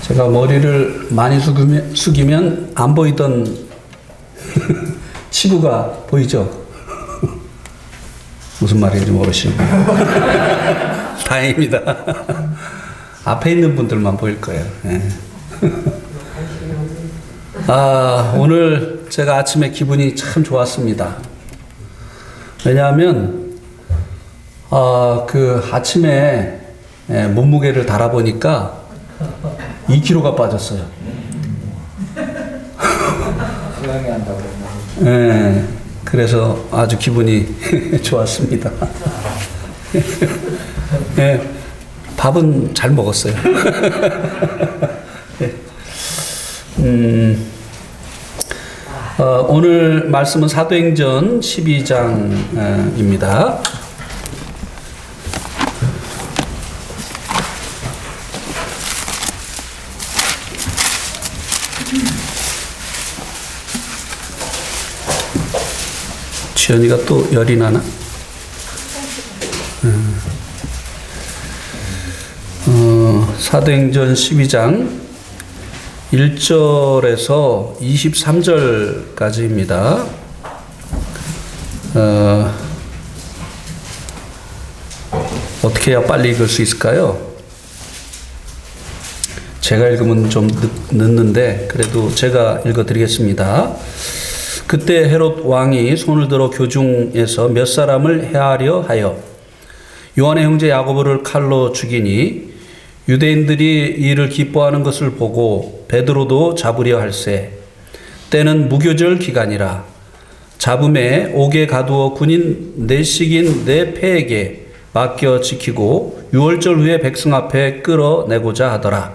제가 머리를 많이 숙이면 안 보이던 치부가 보이죠? 무슨 말인지 모르시고 다행입니다. 앞에 있는 분들만 보일 거예요. 네. 오늘 제가 아침에 기분이 참 좋았습니다. 왜냐하면 그 아침에 몸무게를 달아보니까 2kg가 빠졌어요. 수영이 한다고. 네, 그래서 아주 기분이 좋았습니다. 네, 밥은 잘 먹었어요. 오늘 말씀은 사도행전 12장입니다. 지연이가 또 열이 나나? 사도행전 12장 1절에서 23절까지입니다. 어떻게 해야 빨리 읽을 수 있을까요? 제가 읽으면 좀 늦는데 그래도 제가 읽어드리겠습니다. 그때 헤롯 왕이 손을 들어 교중에서 몇 사람을 해하려 하여 요한의 형제 야고보를 칼로 죽이니 유대인들이 이를 기뻐하는 것을 보고 베드로도 잡으려 할세. 때는 무교절 기간이라 잡음에 옥에 가두어 군인 내식인 네 패에게 맡겨 지키고 유월절 후에 백성 앞에 끌어내고자 하더라.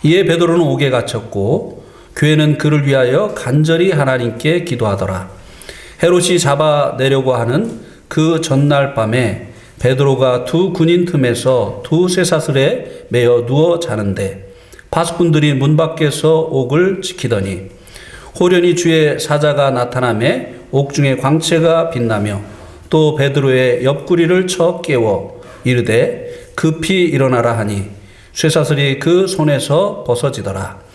이에 베드로는 옥에 갇혔고 교회는 그를 위하여 간절히 하나님께 기도하더라. 헤롯이 잡아내려고 하는 그 전날 밤에 베드로가 두 군인 틈에서 두 쇠사슬에 매어 누워 자는데 파수꾼들이 문 밖에서 옥을 지키더니 호련히 주의 사자가 나타나매 옥중에 광채가 빛나며 또 베드로의 옆구리를 쳐 깨워 이르되 급히 일어나라 하니 쇠사슬이 그 손에서 벗어지더라.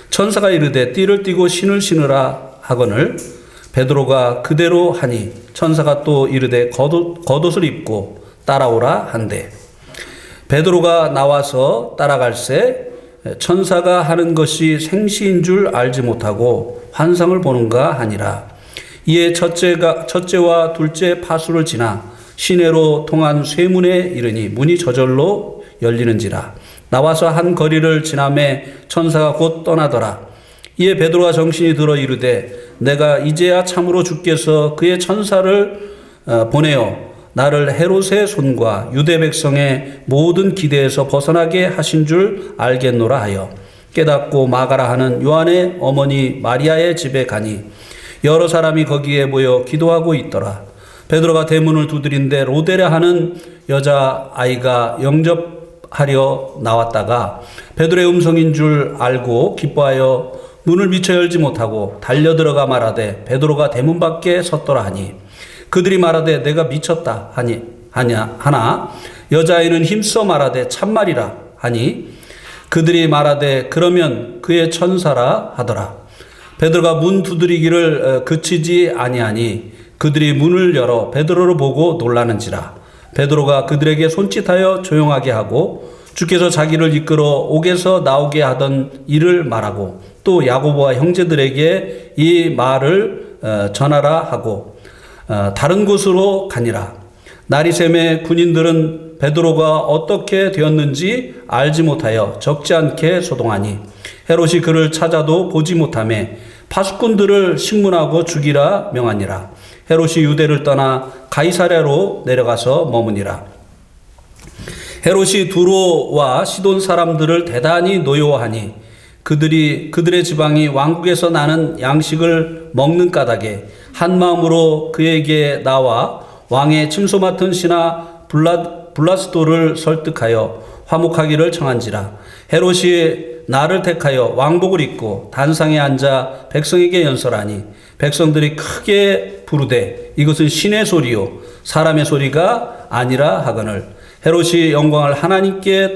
천사가 이르되 띠를 띠고 신을 신으라 하거늘 베드로가 그대로 하니 천사가 또 이르되 겉옷을 입고 따라오라 한대 베드로가 나와서 따라갈새 천사가 하는 것이 생시인 줄 알지 못하고 환상을 보는가 하니라. 이에 첫째와 둘째 파수를 지나 시내로 통한 쇠문에 이르니 문이 저절로 열리는지라. 나와서 한 거리를 지나매 천사가 곧 떠나더라. 이에 베드로가 정신이 들어 이르되 내가 이제야 참으로 주께서 그의 천사를 보내어 나를 헤롯의 손과 유대 백성의 모든 기대에서 벗어나게 하신 줄 알겠노라 하여 깨닫고 마가라 하는 요한의 어머니 마리아의 집에 가니 여러 사람이 거기에 모여 기도하고 있더라. 베드로가 대문을 두드린데 로데라 하는 여자아이가 영접하려 나왔다가 베드로의 음성인 줄 알고 기뻐하여 문을 미처 열지 못하고 달려들어가 말하되 베드로가 대문 밖에 섰더라 하니 그들이 말하되 내가 미쳤다 하나 여자아이는 힘써 말하되 참말이라 하니 그들이 말하되 그러면 그의 천사라 하더라. 베드로가 문 두드리기를 그치지 아니하니 그들이 문을 열어 베드로를 보고 놀라는지라. 베드로가 그들에게 손짓하여 조용하게 하고 주께서 자기를 이끌어 옥에서 나오게 하던 일을 말하고 또 야고보와 형제들에게 이 말을 전하라 하고 다른 곳으로 가니라. 날이 새매 군인들은 베드로가 어떻게 되었는지 알지 못하여 적지 않게 소동하니 헤롯이 그를 찾아도 보지 못하매 파수꾼들을 신문하고 죽이라 명하니라. 헤롯이 유대를 떠나 가이사랴로 내려가서 머무니라. 헤롯이 두로와 시돈 사람들을 대단히 노여워하니 그들의 지방이 왕국에서 나는 양식을 먹는 까닭에 한 마음으로 그에게 나와 왕의 침소 맡은 신하 블라스도를 설득하여 화목하기를 청한지라. 헤롯이 나를 택하여 왕복을 입고 단상에 앉아 백성에게 연설하니 백성들이 크게 부르되 이것은 신의 소리요 사람의 소리가 아니라 하거늘 헤롯이 영광을 하나님께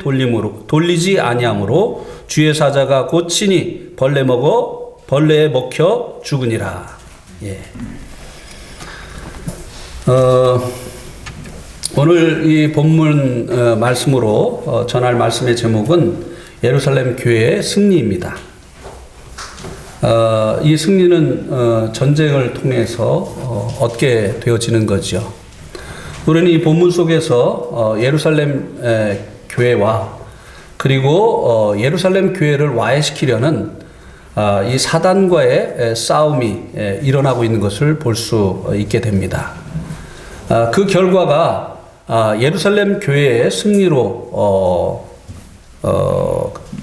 돌리지 아니하므로 주의 사자가 고치니 벌레에 먹혀 죽으니라. 예. 오늘 이 본문 말씀으로 전할 말씀의 제목은 예루살렘 교회의 승리입니다. 이 승리는 전쟁을 통해서 얻게 되어지는 거죠. 우리는 이 본문 속에서 예루살렘 교회와 그리고 예루살렘 교회를 와해시키려는 이 사단과의 싸움이 일어나고 있는 것을 볼 수 있게 됩니다. 그 결과가 예루살렘 교회의 승리로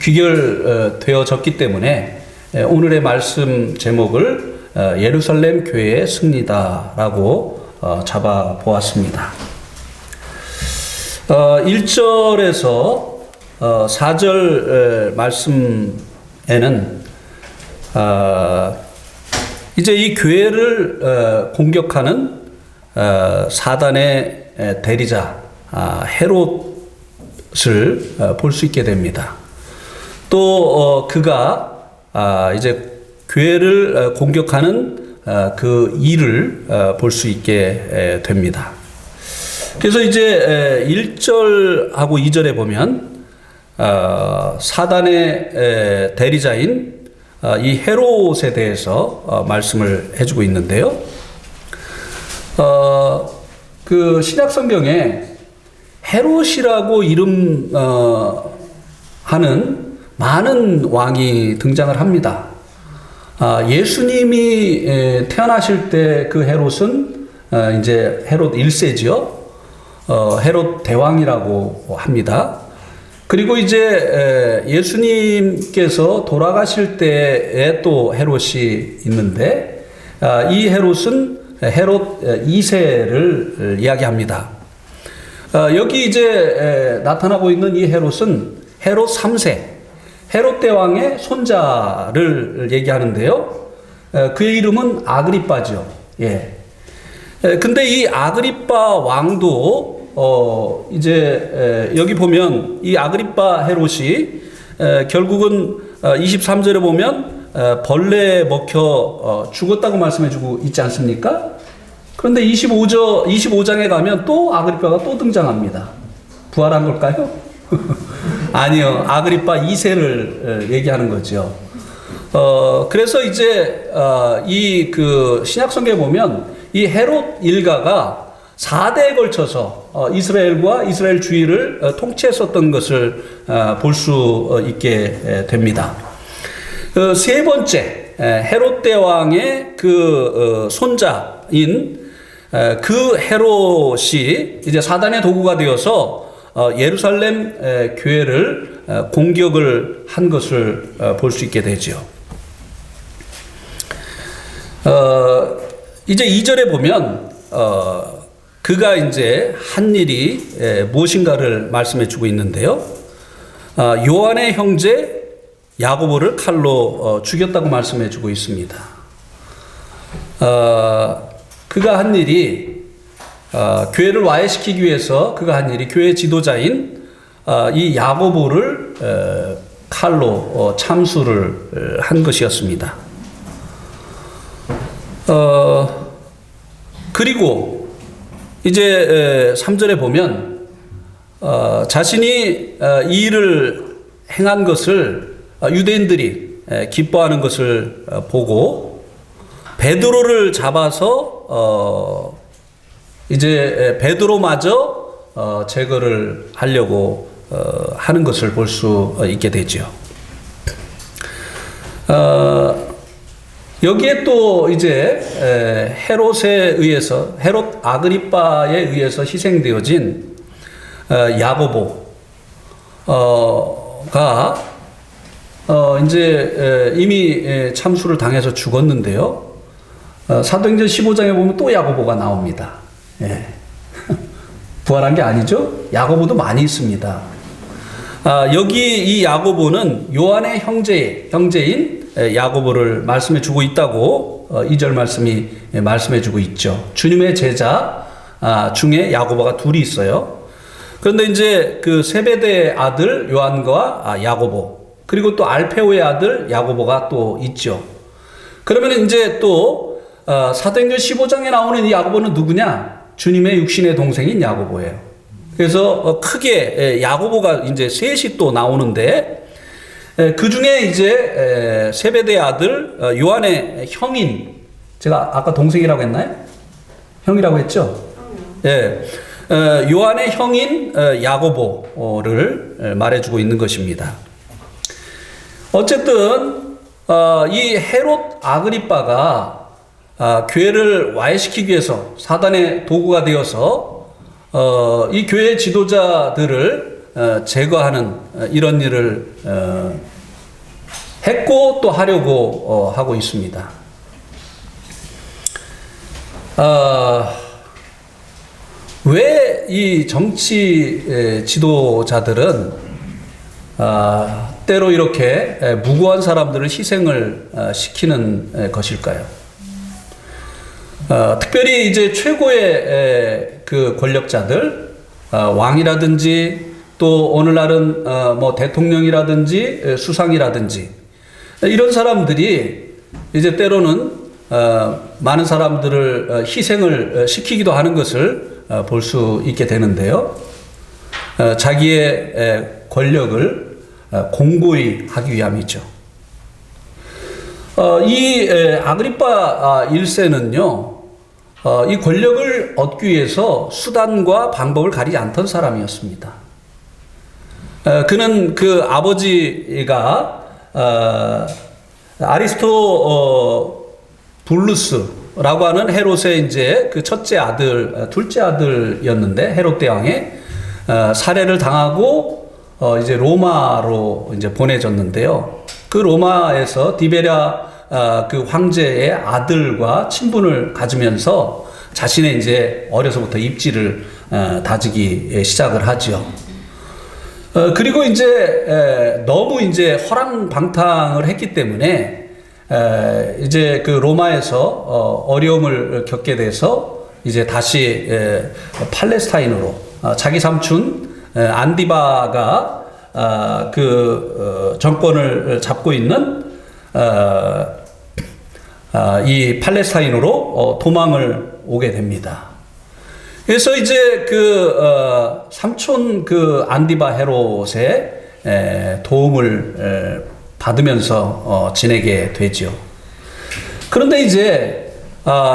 귀결되어졌기 때문에 오늘의 말씀 제목을 예루살렘 교회의 승리다라고 잡아 보았습니다. 1절에서 4절 말씀에는 이제 이 교회를 공격하는 사단의 대리자 헤롯을 볼 수 있게 됩니다. 또 그가 이제 교회를 공격하는 그 일을 볼 수 있게 됩니다. 그래서 이제 1절하고 2절에 보면 사단의 대리자인 이 헤롯에 대해서 말씀을 해주고 있는데요. 그 신약 성경에 헤롯이라고 하는 많은 왕이 등장을 합니다. 예수님이 태어나실 때 그 헤롯은 이제 헤롯 1세죠. 헤롯 대왕이라고 합니다. 그리고 이제 예수님께서 돌아가실 때에 또 헤롯이 있는데 이 헤롯은 헤롯 2세를 이야기합니다. 여기 이제 나타나고 있는 이 헤롯은 헤롯 3세, 헤롯 대왕의 손자를 얘기하는데요. 그의 이름은 아그리빠죠. 예. 근데 이 아그리빠 왕도 이제 여기 보면 이 아그리빠 헤롯이 결국은 23절에 보면 벌레에 먹혀 죽었다고 말씀해주고 있지 않습니까? 그런데 25장에 가면 또 아그리빠가 또 등장합니다. 부활한 걸까요? 아니요, 아그리빠 2세를 얘기하는 거죠. 그래서 이제 이 그 신약성경에 보면 이 헤롯 일가가 4대에 걸쳐서 이스라엘과 이스라엘 주위를 통치했었던 것을 볼 수 있게 됩니다. 세 번째 헤롯 대왕의 그 손자인 그 헤롯이 이제 사단의 도구가 되어서 예루살렘 교회를 공격을 한 것을 볼 수 있게 되죠. 이제 2절에 보면 그가 이제 한 일이 무엇인가를 말씀해 주고 있는데요. 요한의 형제 야고보를 칼로 죽였다고 말씀해 주고 있습니다. 그가 한 일이 교회를 와해시키기 위해서 그가 한 일이 교회 지도자인 이 야고보를 칼로 참수를 한 것이었습니다. 그리고 이제 3절에 보면 자신이 이 일을 행한 것을 유대인들이 기뻐하는 것을 보고 베드로를 잡아서 이제 베드로마저 제거를 하려고 하는 것을 볼 수 있게 되죠. 여기에 또 이제 헤롯 아그리빠에 의해서 희생되어진 야고보가 이제 이미 참수를 당해서 죽었는데요. 사도행전 15장에 보면 또 야고보가 나옵니다. 예. 부활한 게 아니죠. 야고보도 많이 있습니다. 여기 이 야고보는 요한의 형제인 야고보를 말씀해 주고 있다고 2절 말씀이 말씀해 주고 있죠. 주님의 제자 중에 야고보가 둘이 있어요. 그런데 이제 그 세베대의 아들 요한과 야고보, 그리고 또 알페오의 아들 야고보가 또 있죠. 그러면 이제 또 사도행전 15장에 나오는 이 야고보는 누구냐? 주님의 육신의 동생인 야고보예요. 그래서 크게 야고보가 이제 셋이 또 나오는데, 그 중에 이제 세베대의 아들 요한의 형인, 제가 아까 동생이라고 했나요? 형이라고 했죠? 예. 요한의 형인 야고보를 말해주고 있는 것입니다. 어쨌든 이 헤롯 아그리빠가 교회를 와해시키기 위해서 사단의 도구가 되어서 이 교회 지도자들을 제거하는 이런 일을 했고 또 하려고 하고 있습니다. 왜 이 정치 지도자들은 때로 이렇게 무고한 사람들을 희생을 시키는 것일까요? 특별히 이제 최고의 그 권력자들, 왕이라든지 또 오늘날은 뭐 대통령이라든지 수상이라든지 이런 사람들이 이제 때로는 많은 사람들을 희생을 시키기도 하는 것을 볼 수 있게 되는데요. 자기의 권력을 공고히 하기 위함이죠. 이 아그리빠 1세는요, 이 권력을 얻기 위해서 수단과 방법을 가리지 않던 사람이었습니다. 그는 그 아버지가 아리스토블루스라고 하는 헤롯의 이제 그 첫째 아들, 둘째 아들이었는데 헤롯 대왕의 살해를 당하고 이제 로마로 이제 보내졌는데요. 그 로마에서 디베랴 그 황제의 아들과 친분을 가지면서 자신의 이제 어려서부터 입지를 다지기 시작을 하죠. 그리고 이제 너무 이제 허랑방탕을 했기 때문에 이제 그 로마에서 어려움을 겪게 돼서 이제 다시 팔레스타인으로 자기 삼촌 안디바가 그 정권을 잡고 있는 이 팔레스타인으로 도망을 오게 됩니다. 그래서 이제 그 삼촌 그 안디바 헤롯의 도움을 받으면서 지내게 되죠. 그런데 이제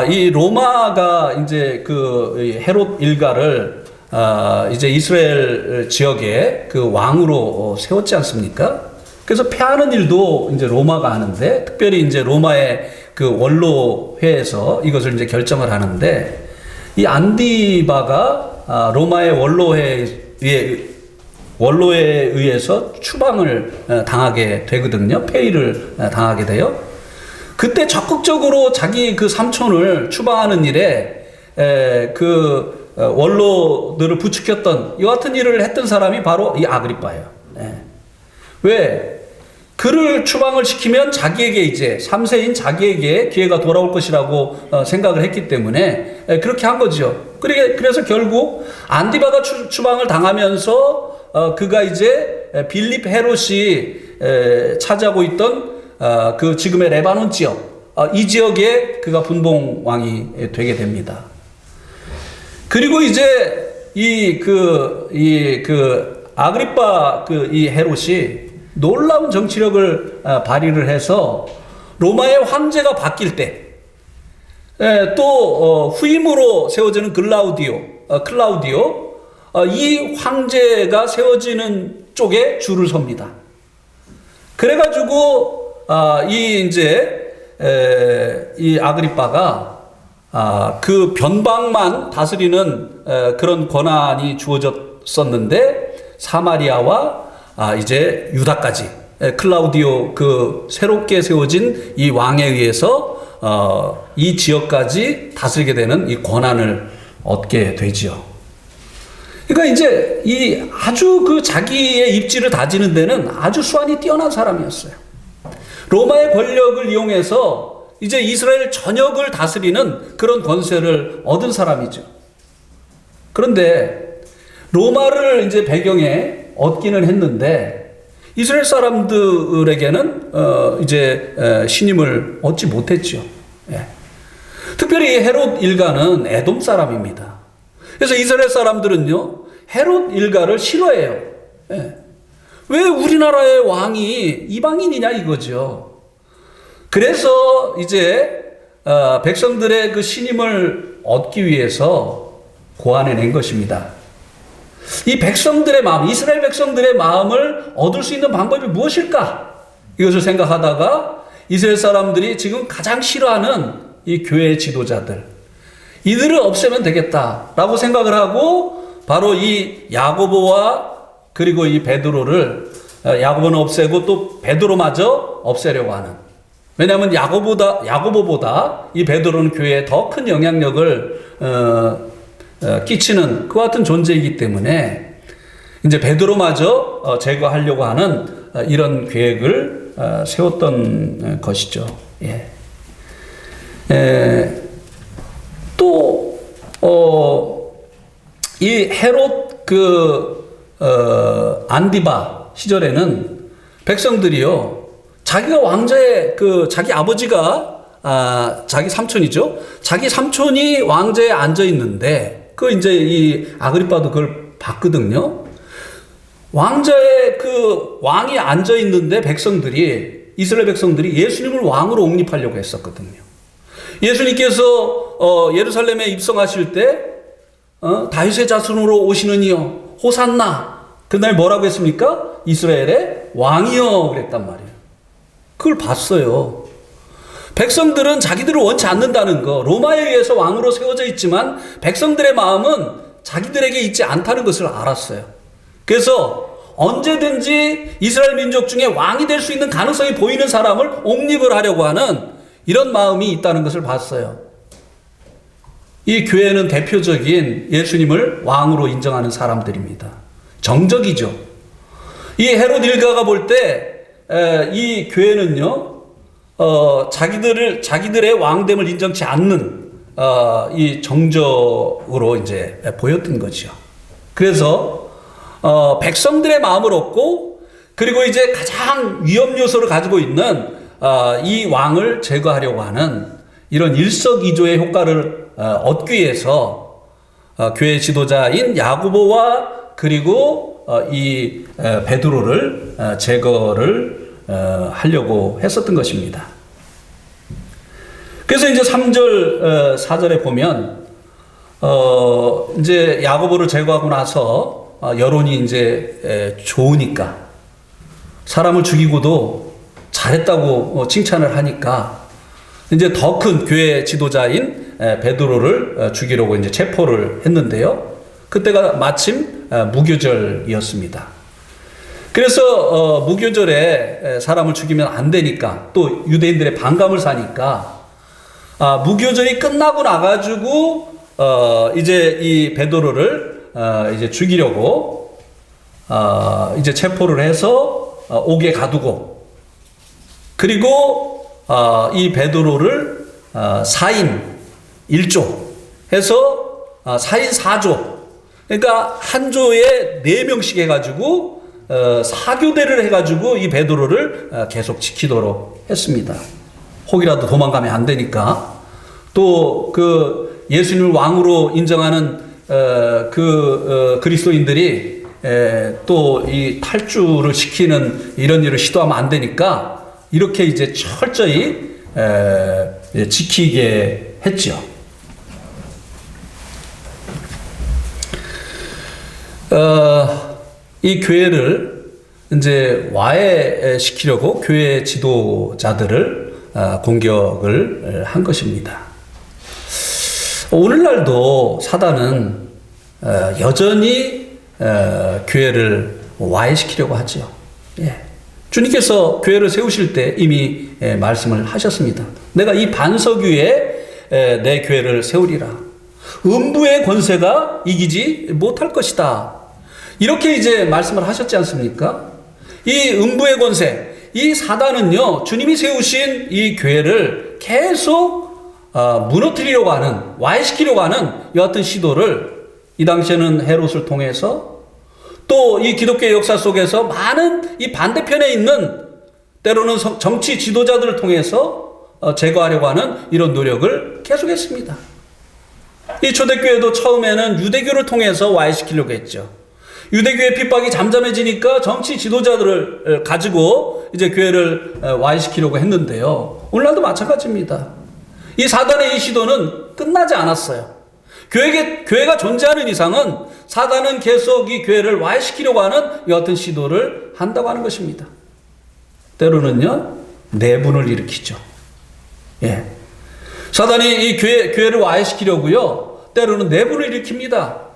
이 로마가 이제 그 헤롯 일가를 이제 이스라엘 지역에 그 왕으로 세웠지 않습니까? 그래서 패하는 일도 이제 로마가 하는데, 특별히 이제 로마의 그 원로회에서 이것을 이제 결정을 하는데, 이 안디바가 로마의 원로에 의해서 추방을 당하게 되거든요. 폐위를 당하게 돼요. 그때 적극적으로 자기 그 삼촌을 추방하는 일에 그 원로들을 부추겼던 이 같은 일을 했던 사람이 바로 이 아그리빠예요. 왜? 그를 추방을 시키면 자기에게 이제 3세인 자기에게 기회가 돌아올 것이라고 생각을 했기 때문에 그렇게 한 거죠. 그래서 결국 안디바가 추방을 당하면서 그가 이제 빌립 헤롯이 차지하고 있던 그 지금의 레바논 지역, 이 지역에 그가 분봉왕이 되게 됩니다. 그리고 이제 이 아그리빠 이 헤롯이 놀라운 정치력을 발휘를 해서 로마의 황제가 바뀔 때 또 후임으로 세워지는 클라우디오 이 황제가 세워지는 쪽에 줄을 섭니다. 그래가지고 이 아그리빠가 그 변방만 다스리는 그런 권한이 주어졌었는데, 사마리아와 이제 유다까지 클라우디오 그 새롭게 세워진 이 왕에 의해서 이 지역까지 다스리게 되는 이 권한을 얻게 되지요. 그러니까 이제 이 아주 그 자기의 입지를 다지는 데는 아주 수완이 뛰어난 사람이었어요. 로마의 권력을 이용해서 이제 이스라엘 전역을 다스리는 그런 권세를 얻은 사람이죠. 그런데 로마를 이제 배경에 얻기는 했는데 이스라엘 사람들에게는 이제 신임을 얻지 못했죠. 예. 특별히 헤롯 일가는 에돔 사람입니다. 그래서 이스라엘 사람들은요 헤롯 일가를 싫어해요. 예. 왜 우리나라의 왕이 이방인이냐 이거죠. 그래서 이제 백성들의 그 신임을 얻기 위해서 고안해낸 것입니다. 이 백성들의 마음, 이스라엘 백성들의 마음을 얻을 수 있는 방법이 무엇일까? 이것을 생각하다가 이스라엘 사람들이 지금 가장 싫어하는 이 교회 지도자들, 이들을 없애면 되겠다라고 생각을 하고 바로 이 야고보와 그리고 이 베드로를 야고보는 없애고 또 베드로마저 없애려고 하는. 왜냐하면 야고보보다 이 베드로는 교회에 더 큰 영향력을 끼치는 그와 같은 존재이기 때문에 이제 베드로마저 제거하려고 하는 이런 계획을 세웠던 것이죠. 예. 또 이 헤롯 안디바 시절에는 백성들이요 자기가 왕자의 자기 아버지가 자기 삼촌이죠. 자기 삼촌이 왕자에 앉아 있는데 이제 이 아그리빠도 그걸 봤거든요. 왕자의 왕이 앉아 있는데 이스라엘 백성들이 예수님을 왕으로 옹립하려고 했었거든요. 예수님께서 예루살렘에 입성하실 때 다윗의 자손으로 오시는 이여 호산나, 그날 뭐라고 했습니까? 이스라엘의 왕이여 그랬단 말이에요. 그걸 봤어요. 백성들은 자기들을 원치 않는다는 거, 로마에 의해서 왕으로 세워져 있지만 백성들의 마음은 자기들에게 있지 않다는 것을 알았어요. 그래서 언제든지 이스라엘 민족 중에 왕이 될 수 있는 가능성이 보이는 사람을 옹립을 하려고 하는 이런 마음이 있다는 것을 봤어요. 이 교회는 대표적인 예수님을 왕으로 인정하는 사람들입니다. 정적이죠. 이 헤롯 일가가 볼 때 이 교회는요 자기들의 왕됨을 인정치 않는 이 정적으로 이제 보였던 거죠. 그래서 백성들의 마음을 얻고 그리고 이제 가장 위험 요소를 가지고 있는 이 왕을 제거하려고 하는 이런 일석이조의 효과를 얻기 위해서 교회 지도자인 야고보와 그리고 이 베드로를 제거를 하려고 했었던 것입니다. 그래서 이제 3절 4절에 보면 이제 야고보를 제거하고 나서 여론이 이제 좋으니까 사람을 죽이고도 잘했다고 칭찬을 하니까 이제 더 큰 교회 지도자인 베드로를 죽이려고 이제 체포를 했는데요. 그때가 마침 무교절이었습니다. 그래서 무교절에 사람을 죽이면 안 되니까 또 유대인들의 반감을 사니까 무교절이 끝나고 나가지고 이제 이 베드로를 이제 죽이려고 이제 체포를 해서 옥에 가두고 그리고 이 베드로를 4인 1조 해서 4인 4조 그러니까 한 조에 4명씩 해가지고 사교대를 해가지고 이 베드로를 계속 지키도록 했습니다. 혹이라도 도망가면 안 되니까. 또 예수님을 왕으로 인정하는 그리스도인들이 또 이 탈주를 시키는 이런 일을 시도하면 안 되니까 이렇게 이제 철저히 지키게 했죠. 이 교회를 이제 와해시키려고 교회 지도자들을 공격을 한 것입니다. 오늘날도 사단은 여전히 교회를 와해시키려고 하죠. 예. 주님께서 교회를 세우실 때 이미 말씀을 하셨습니다. 내가 이 반석 위에 내 교회를 세우리라. 음부의 권세가 이기지 못할 것이다. 이렇게 이제 말씀을 하셨지 않습니까? 이 음부의 권세, 이 사단은요, 주님이 세우신 이 교회를 계속 무너뜨리려고 하는, 와해시키려고 하는 여하튼 시도를 이 당시에는 헤롯을 통해서 또 이 기독교의 역사 속에서 많은 이 반대편에 있는 때로는 정치 지도자들을 통해서 제거하려고 하는 이런 노력을 계속했습니다. 이 초대교회도 처음에는 유대교를 통해서 와해시키려고 했죠. 유대교의 핍박이 잠잠해지니까 정치 지도자들을 가지고 이제 교회를 와해시키려고 했는데요. 오늘날도 마찬가지입니다. 이 사단의 이 시도는 끝나지 않았어요. 교회가 존재하는 이상은 사단은 계속 이 교회를 와해시키려고 하는 여하튼 시도를 한다고 하는 것입니다. 때로는요, 내분을 일으키죠. 예. 사단이 이 교회를 와해시키려고요, 때로는 내분을 일으킵니다.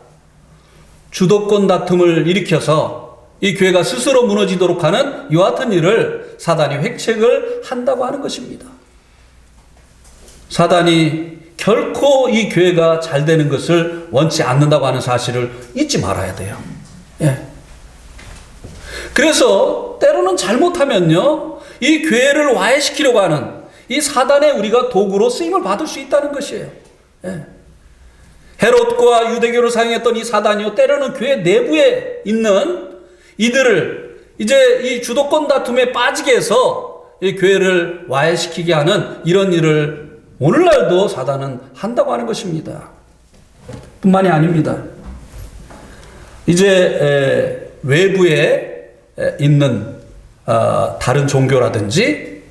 주도권 다툼을 일으켜서 이 교회가 스스로 무너지도록 하는 여하튼 일을 사단이 획책을 한다고 하는 것입니다. 사단이 결코 이 교회가 잘 되는 것을 원치 않는다고 하는 사실을 잊지 말아야 돼요. 예. 그래서 때로는 잘못하면요, 이 교회를 와해시키려고 하는 이 사단의 우리가 도구로 쓰임을 받을 수 있다는 것이에요. 예. 헤롯과 유대교를 사용했던 이 사단이요, 때로는 교회 내부에 있는 이들을 이제 이 주도권 다툼에 빠지게 해서 이 교회를 와해시키게 하는 이런 일을 오늘날도 사단은 한다고 하는 것입니다. 뿐만이 아닙니다. 이제 외부에 있는 다른 종교라든지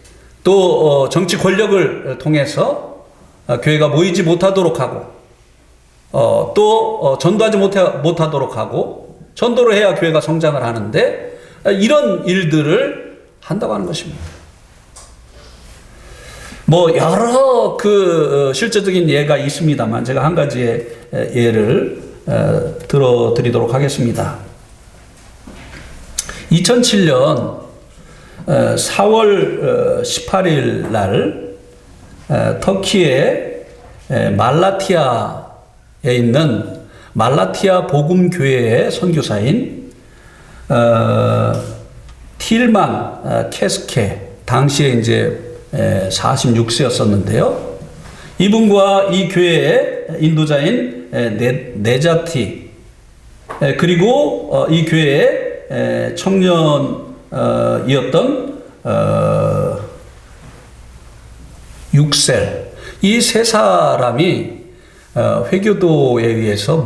또 정치 권력을 통해서 교회가 모이지 못하도록 하고 또 전도하지 못하도록 하고 전도를 해야 교회가 성장을 하는데 이런 일들을 한다고 하는 것입니다. 뭐 여러 실제적인 예가 있습니다만 제가 한 가지의 예를 들어드리도록 하겠습니다. 2007년 4월 18일 날 터키의 말라티아에 있는 말라티아 복음교회의 선교사인 틸만 케스케, 당시에 이제 46세였었는데요. 이분과 이 교회의 인도자인 네자티, 그리고 이 교회의 청년이었던 육셀, 이 세 사람이 회교도에 의해서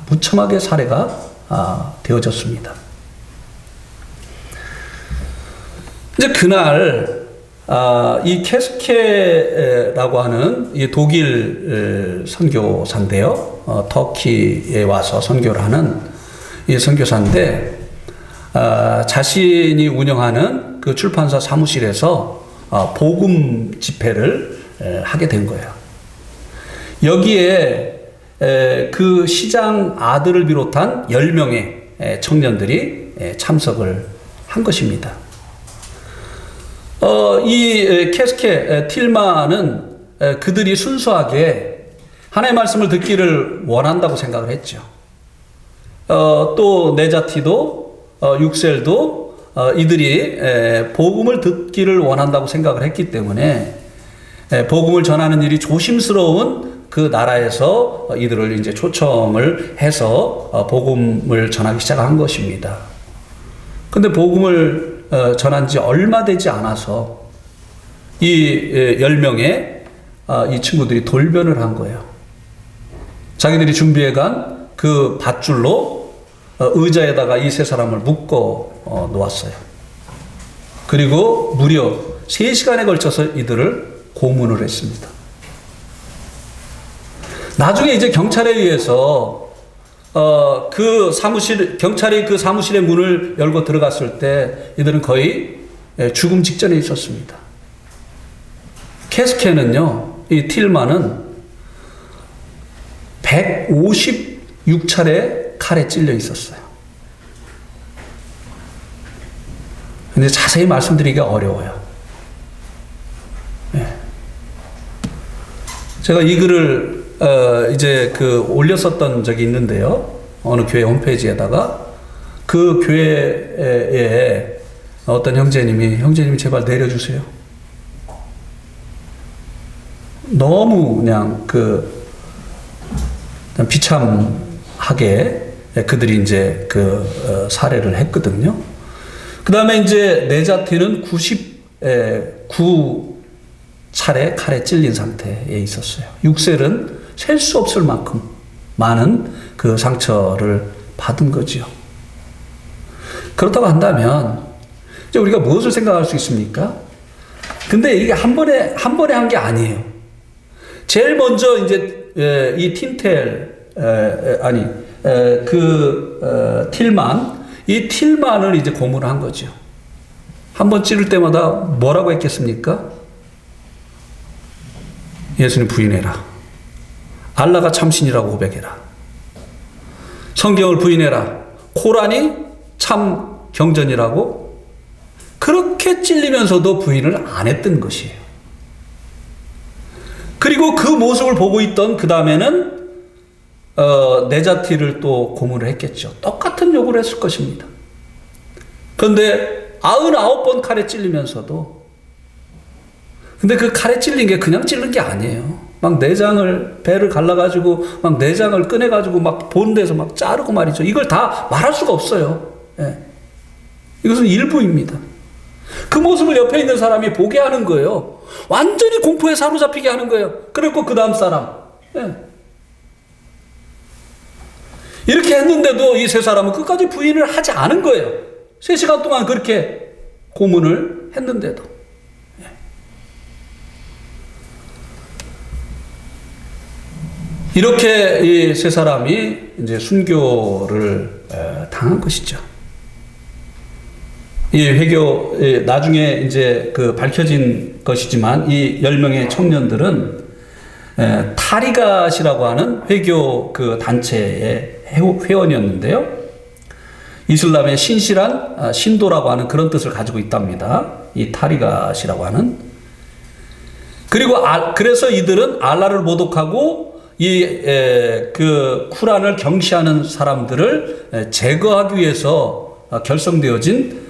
무참하게 살해가 되어졌습니다. 이제 그날 이 케스케라고 하는 이 독일 선교사인데요, 터키에 와서 선교를 하는 이 선교사인데 자신이 운영하는 그 출판사 사무실에서 복음 집회를 하게 된 거예요. 여기에 그 시장 아들을 비롯한 10명의 청년들이 참석을 한 것입니다. 이 케스케 틸마는 그들이 순수하게 하나님의 말씀을 듣기를 원한다고 생각을 했죠. 또 네자티도 육셀도 이들이 복음을 듣기를 원한다고 생각을 했기 때문에 복음을 전하는 일이 조심스러운 그 나라에서 이들을 이제 초청을 해서 복음을 전하기 시작한 것입니다. 근데 복음을 전한 지 얼마 되지 않아서 이 10명의 이 친구들이 돌변을 한 거예요. 자기들이 준비해간 그 밧줄로 의자에다가 이 세 사람을 묶어 놓았어요. 그리고 무려 3시간에 걸쳐서 이들을 고문을 했습니다. 나중에 이제 경찰에 의해서 경찰이 그 사무실의 문을 열고 들어갔을 때 이들은 거의 죽음 직전에 있었습니다. 케스케는요, 이 틸만은 156차례 칼에 찔려 있었어요. 근데 자세히 말씀드리기가 어려워요. 네. 제가 이 글을 이제 그 올렸었던 적이 있는데요. 어느 교회 홈페이지에다가 그 교회에 어떤 형제님이 제발 내려주세요. 너무 그냥 그냥 비참하게 그들이 이제 사례를 했거든요. 그 다음에 이제 네자티는 99차례 칼에 찔린 상태에 있었어요. 육셀은 셀 수 없을 만큼 많은 그 상처를 받은 거지요. 그렇다고 한다면 이제 우리가 무엇을 생각할 수 있습니까? 근데 이게 한 번에 한 게 아니에요. 제일 먼저 이제 이 틸만, 이 틸만을 이제 고문을 한 거죠. 한 번 찌를 때마다 뭐라고 했겠습니까? 예수님 부인해라. 알라가 참신이라고 고백해라. 성경을 부인해라. 코란이 참 경전이라고 그렇게 찔리면서도 부인을 안 했던 것이에요. 그리고 그 모습을 보고 있던 그 다음에는 네자티를 또 고문을 했겠죠. 똑같은 요구를 했을 것입니다. 그런데 99번 칼에 찔리면서도, 근데 그 칼에 찔린 게 그냥 찔른 게 아니에요. 막 배를 갈라가지고 막 내장을 꺼내가지고 막 본데서 막 자르고 말이죠. 이걸 다 말할 수가 없어요. 예. 이것은 일부입니다. 그 모습을 옆에 있는 사람이 보게 하는 거예요. 완전히 공포에 사로잡히게 하는 거예요. 그리고 그 다음 사람. 예. 이렇게 했는데도 이 세 사람은 끝까지 부인을 하지 않은 거예요. 3시간 동안 그렇게 고문을 했는데도. 예. 이렇게 이 세 사람이 이제 순교를 당한 것이죠. 이 회교, 나중에 이제 밝혀진 것이지만 이 10명의 청년들은 타리갓이라고 하는 회교 단체의 회원이었는데요. 이슬람의 신실한 신도라고 하는 그런 뜻을 가지고 있답니다. 이 타리갓이라고 하는. 그리고 그래서 이들은 알라를 모독하고 쿠란을 경시하는 사람들을 제거하기 위해서 결성되어진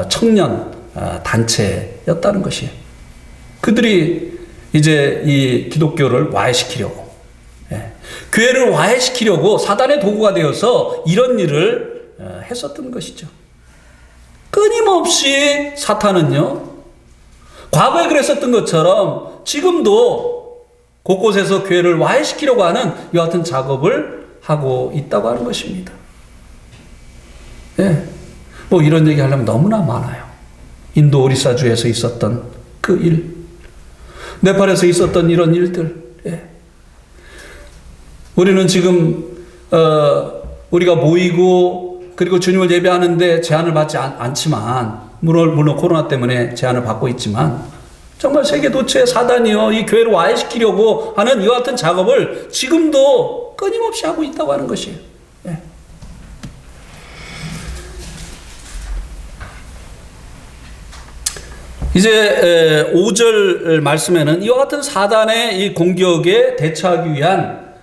청년 단체였다는 것이에요. 그들이 이제 이 기독교를 와해시키려고, 교회를 와해시키려고 사단의 도구가 되어서 이런 일을 했었던 것이죠. 끊임없이 사탄은요, 과거에 그랬었던 것처럼 지금도 곳곳에서 교회를 와해시키려고 하는 이와 같은 작업을 하고 있다고 하는 것입니다. 뭐 이런 얘기 하려면 너무나 많아요. 인도 오리사주에서 있었던 그 일, 네팔에서 있었던 이런 일들. 우리는 지금 우리가 모이고 그리고 주님을 예배하는데 제한을 받지 않지만, 물론 코로나 때문에 제한을 받고 있지만, 정말 세계 도처의 사단이요, 이 교회를 와해시키려고 하는 이와 같은 작업을 지금도 끊임없이 하고 있다고 하는 것이에요. 이제 5절 말씀에는 이와 같은 사단의 이 공격에 대처하기 위한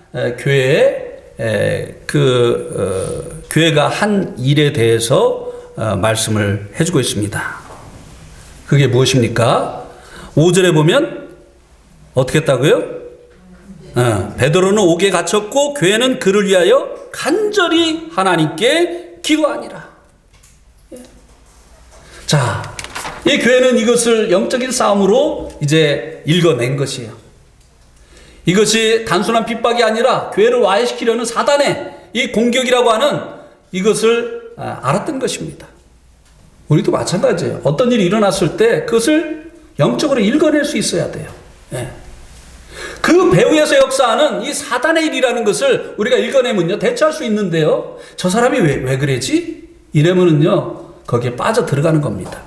교회가 한 일에 대해서 말씀을 해주고 있습니다. 그게 무엇입니까? 5절에 보면 어떻게 했다고요? 베드로는 옥에 갇혔고 교회는 그를 위하여 간절히 하나님께 기도하니라. 자, 이 교회는 이것을 영적인 싸움으로 이제 읽어낸 것이에요. 이것이 단순한 핍박이 아니라 교회를 와해시키려는 사단의 이 공격이라고 하는 이것을 알았던 것입니다. 우리도 마찬가지예요. 어떤 일이 일어났을 때 그것을 영적으로 읽어낼 수 있어야 돼요. 그 배후에서 역사하는 이 사단의 일이라는 것을 우리가 읽어내면요, 대처할 수 있는데요, 저 사람이 왜 그러지? 이러면은요, 거기에 빠져 들어가는 겁니다.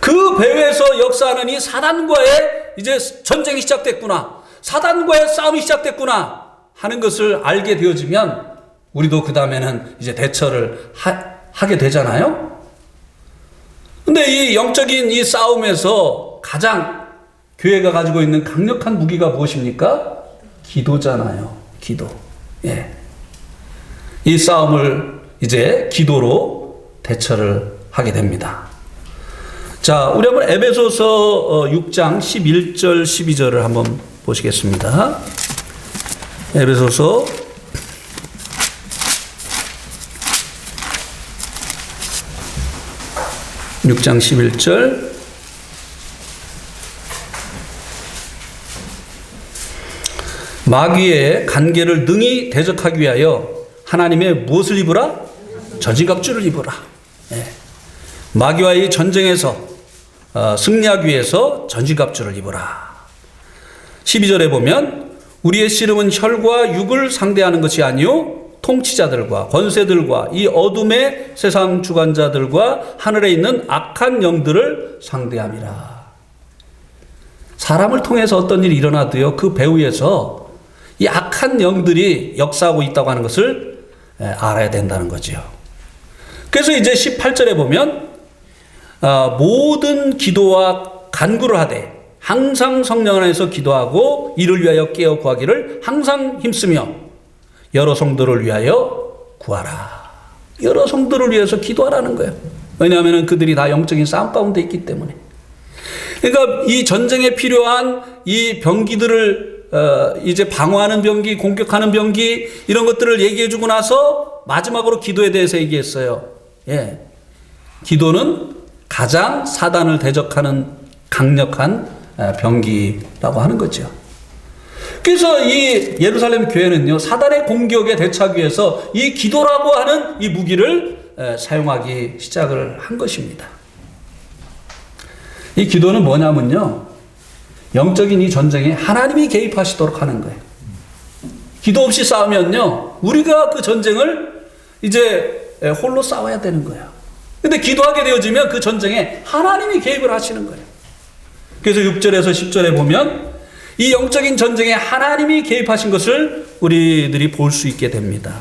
그 배후에서 역사하는 이 사단과의 이제 전쟁이 시작됐구나, 사단과의 싸움이 시작됐구나 하는 것을 알게 되어지면 우리도 그 다음에는 이제 대처를 하게 되잖아요. 근데 이 영적인 이 싸움에서 가장 교회가 가지고 있는 강력한 무기가 무엇입니까? 기도잖아요. 기도. 예. 이 싸움을 이제 기도로 대처를 하게 됩니다. 자, 우리 한번 에베소서 6장 11절 12절을 한번 보시겠습니다. 에베소서 6장 11절 마귀의 간계를 능히 대적하기 위하여 하나님의 무엇을 입으라? 전신갑주를 입으라. 예. 마귀와의 전쟁에서 승리하기 위해서 전신갑주를 입으라. 12절에 보면 우리의 씨름은 혈과 육을 상대하는 것이 아니요 통치자들과 권세들과 이 어둠의 세상 주관자들과 하늘에 있는 악한 영들을 상대함이라. 사람을 통해서 어떤 일이 일어나도요, 그 배후에서 이 악한 영들이 역사하고 있다고 하는 것을 알아야 된다는 거죠. 그래서 이제 18절에 보면 모든 기도와 간구를 하되 항상 성령 안에서 기도하고 이를 위하여 깨어 구하기를 항상 힘쓰며 여러 성도를 위하여 구하라. 여러 성도를 위해서 기도하라는 거예요. 왜냐하면 그들이 다 영적인 싸움 가운데 있기 때문에. 그러니까 이 전쟁에 필요한 이 병기들을 이제 방어하는 병기, 공격하는 병기 이런 것들을 얘기해 주고 나서 마지막으로 기도에 대해서 얘기했어요. 예. 기도는 가장 사단을 대적하는 강력한 병기라고 하는 거죠. 그래서 이 예루살렘 교회는요, 사단의 공격에 대처하기 위해서 이 기도라고 하는 이 무기를 사용하기 시작을 한 것입니다. 이 기도는 뭐냐면요, 영적인 이 전쟁에 하나님이 개입하시도록 하는 거예요. 기도 없이 싸우면요, 우리가 그 전쟁을 이제 홀로 싸워야 되는 거예요. 근데 기도하게 되어지면 그 전쟁에 하나님이 개입을 하시는 거예요. 그래서 6절에서 10절에 보면 이 영적인 전쟁에 하나님이 개입하신 것을 우리들이 볼 수 있게 됩니다.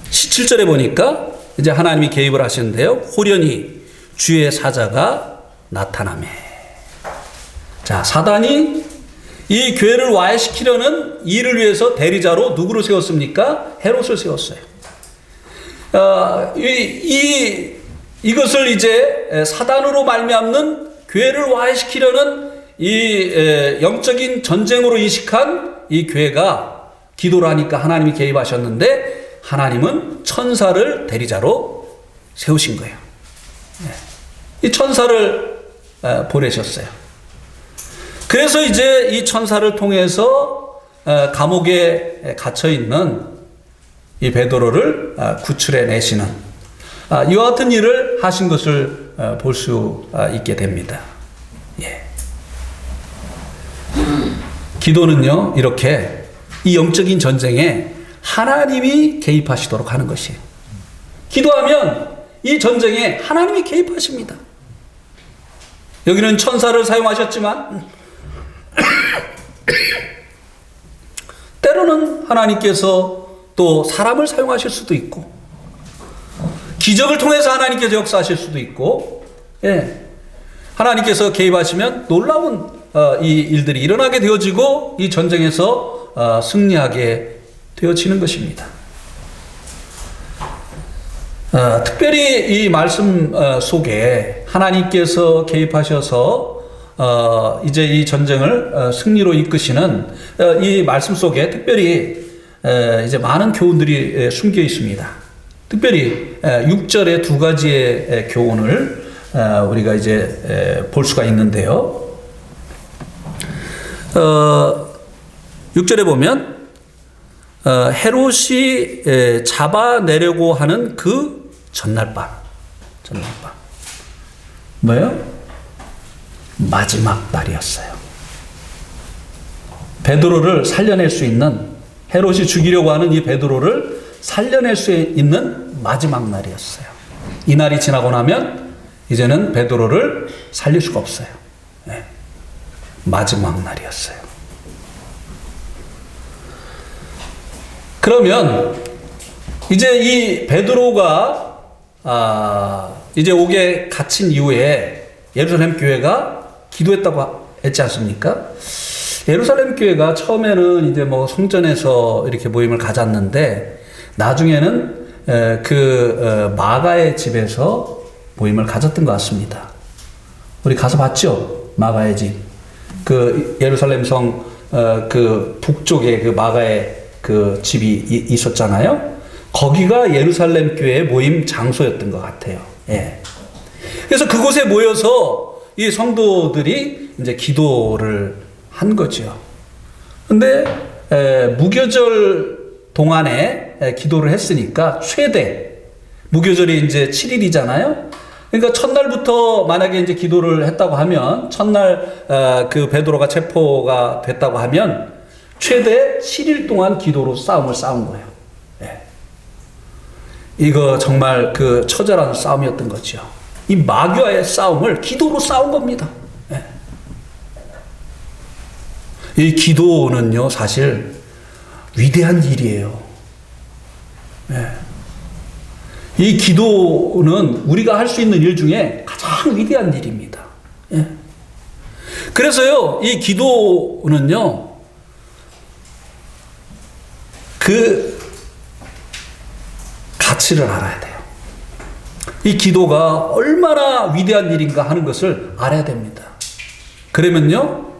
17절에 보니까 이제 하나님이 개입을 하시는데요. 호련히 주의 사자가 나타나매. 자, 사단이 이 교회를 와해시키려는 일을 위해서 대리자로 누구를 세웠습니까? 헤롯을 세웠어요. 이것을 이제 사단으로 말미암는 교회를 와해시키려는 이 영적인 전쟁으로 인식한 이 교회가 기도를 하니까 하나님이 개입하셨는데 하나님은 천사를 대리자로 세우신 거예요. 이 천사를 보내셨어요. 그래서 이제 이 천사를 통해서 감옥에 갇혀 있는 이 베드로를 구출해 내시는 이와 같은 일을 하신 것을 볼 수 있게 됩니다. 예. 기도는요, 이렇게 이 영적인 전쟁에 하나님이 개입하시도록 하는 것이에요. 기도하면 이 전쟁에 하나님이 개입하십니다. 여기는 천사를 사용하셨지만 때로는 하나님께서 또 사람을 사용하실 수도 있고 기적을 통해서 하나님께서 역사하실 수도 있고, 예, 하나님께서 개입하시면 놀라운 이 일들이 일어나게 되어지고 이 전쟁에서 승리하게 되어지는 것입니다. 특별히 이 말씀 속에 하나님께서 개입하셔서 이제 이 전쟁을 승리로 이끄시는 이 말씀 속에 특별히 이제 많은 교훈들이 숨겨 있습니다. 특별히 6절에 두 가지의 교훈을 우리가 이제 볼 수가 있는데요. 6절에 보면 헤롯이 잡아내려고 하는 그 전날 밤 뭐예요? 마지막 날이었어요. 베드로를 살려낼 수 있는, 헤롯이 죽이려고 하는 이 베드로를 살려낼 수 있는 마지막 날이었어요. 이 날이 지나고 나면 이제는 베드로를 살릴 수가 없어요. 네. 마지막 날이었어요. 그러면 이제 이 베드로가 이제 옥에 갇힌 이후에 예루살렘 교회가 기도했다고 했지 않습니까? 예루살렘 교회가 처음에는 이제 뭐 성전에서 이렇게 모임을 가졌는데 나중에는 마가의 집에서 모임을 가졌던 것 같습니다. 우리 가서 봤죠? 마가의 집. 그 예루살렘 성 그 북쪽에 그 마가의 그 집이 있었잖아요. 거기가 예루살렘 교회의 모임 장소였던 것 같아요. 예. 그래서 그곳에 모여서 이 성도들이 이제 기도를 한 거죠. 근데 무교절 동안에 기도를 했으니까 최대 무교절이 이제 7일이잖아요. 그러니까 첫날부터 만약에 이제 기도를 했다고 하면 첫날 그 베드로가 체포가 됐다고 하면 최대 7일 동안 기도로 싸움을 싸운 거예요. 예. 이거 정말 그 처절한 싸움이었던 거죠. 이 마귀와의 싸움을 기도로 싸운 겁니다. 예. 이 기도는요, 사실 위대한 일이에요. 예. 이 기도는 우리가 할 수 있는 일 중에 가장 위대한 일입니다. 예. 그래서요, 이 기도는요, 그 가치를 알아야 돼요. 이 기도가 얼마나 위대한 일인가 하는 것을 알아야 됩니다. 그러면요,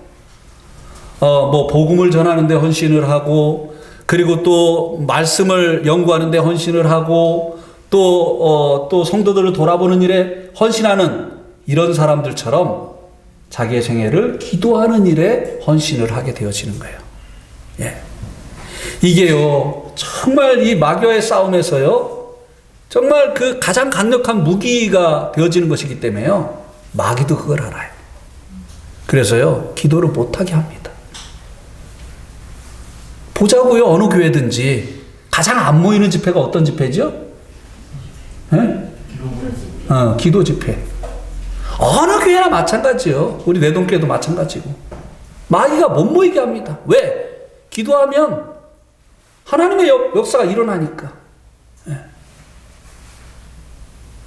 뭐 복음을 전하는데 헌신을 하고, 그리고 또 말씀을 연구하는데 헌신을 하고, 또 성도들을 돌아보는 일에 헌신하는 이런 사람들처럼 자기의 생애를 기도하는 일에 헌신을 하게 되어지는 거예요. 예. 이게요, 정말 이 마귀와의 싸움에서요, 정말 그 가장 강력한 무기가 되어지는 것이기 때문에요, 마귀도 그걸 알아요. 그래서요, 기도를 못하게 합니다. 보자고요, 어느 교회든지 가장 안 모이는 집회가 어떤 집회죠? 네? 기도 집회. 어느 교회나 마찬가지요. 우리 내동교회도 마찬가지고. 마귀가 못 모이게 합니다. 왜? 기도하면 하나님의 역사가 일어나니까. 네.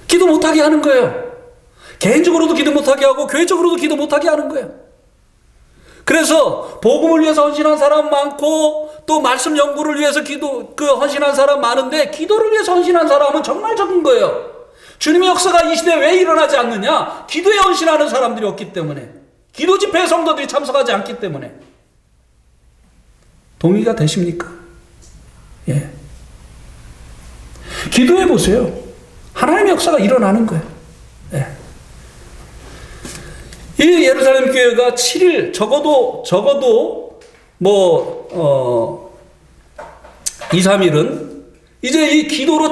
기도 못하게 하는 거예요. 개인적으로도 기도 못하게 하고 교회적으로도 기도 못하게 하는 거예요. 그래서 복음을 위해서 헌신한 사람 많고 또 말씀 연구를 위해서 헌신한 사람 많은데 기도를 위해서 헌신한 사람은 정말 적은 거예요. 주님의 역사가 이 시대에 왜 일어나지 않느냐? 기도에 헌신하는 사람들이 없기 때문에, 기도 집회에 성도들이 참석하지 않기 때문에. 동의가 되십니까? 예. 기도해 보세요. 하나님의 역사가 일어나는 거예요. 예. 이 예루살렘 교회가 7일, 적어도 2, 3일은 이제 이 기도로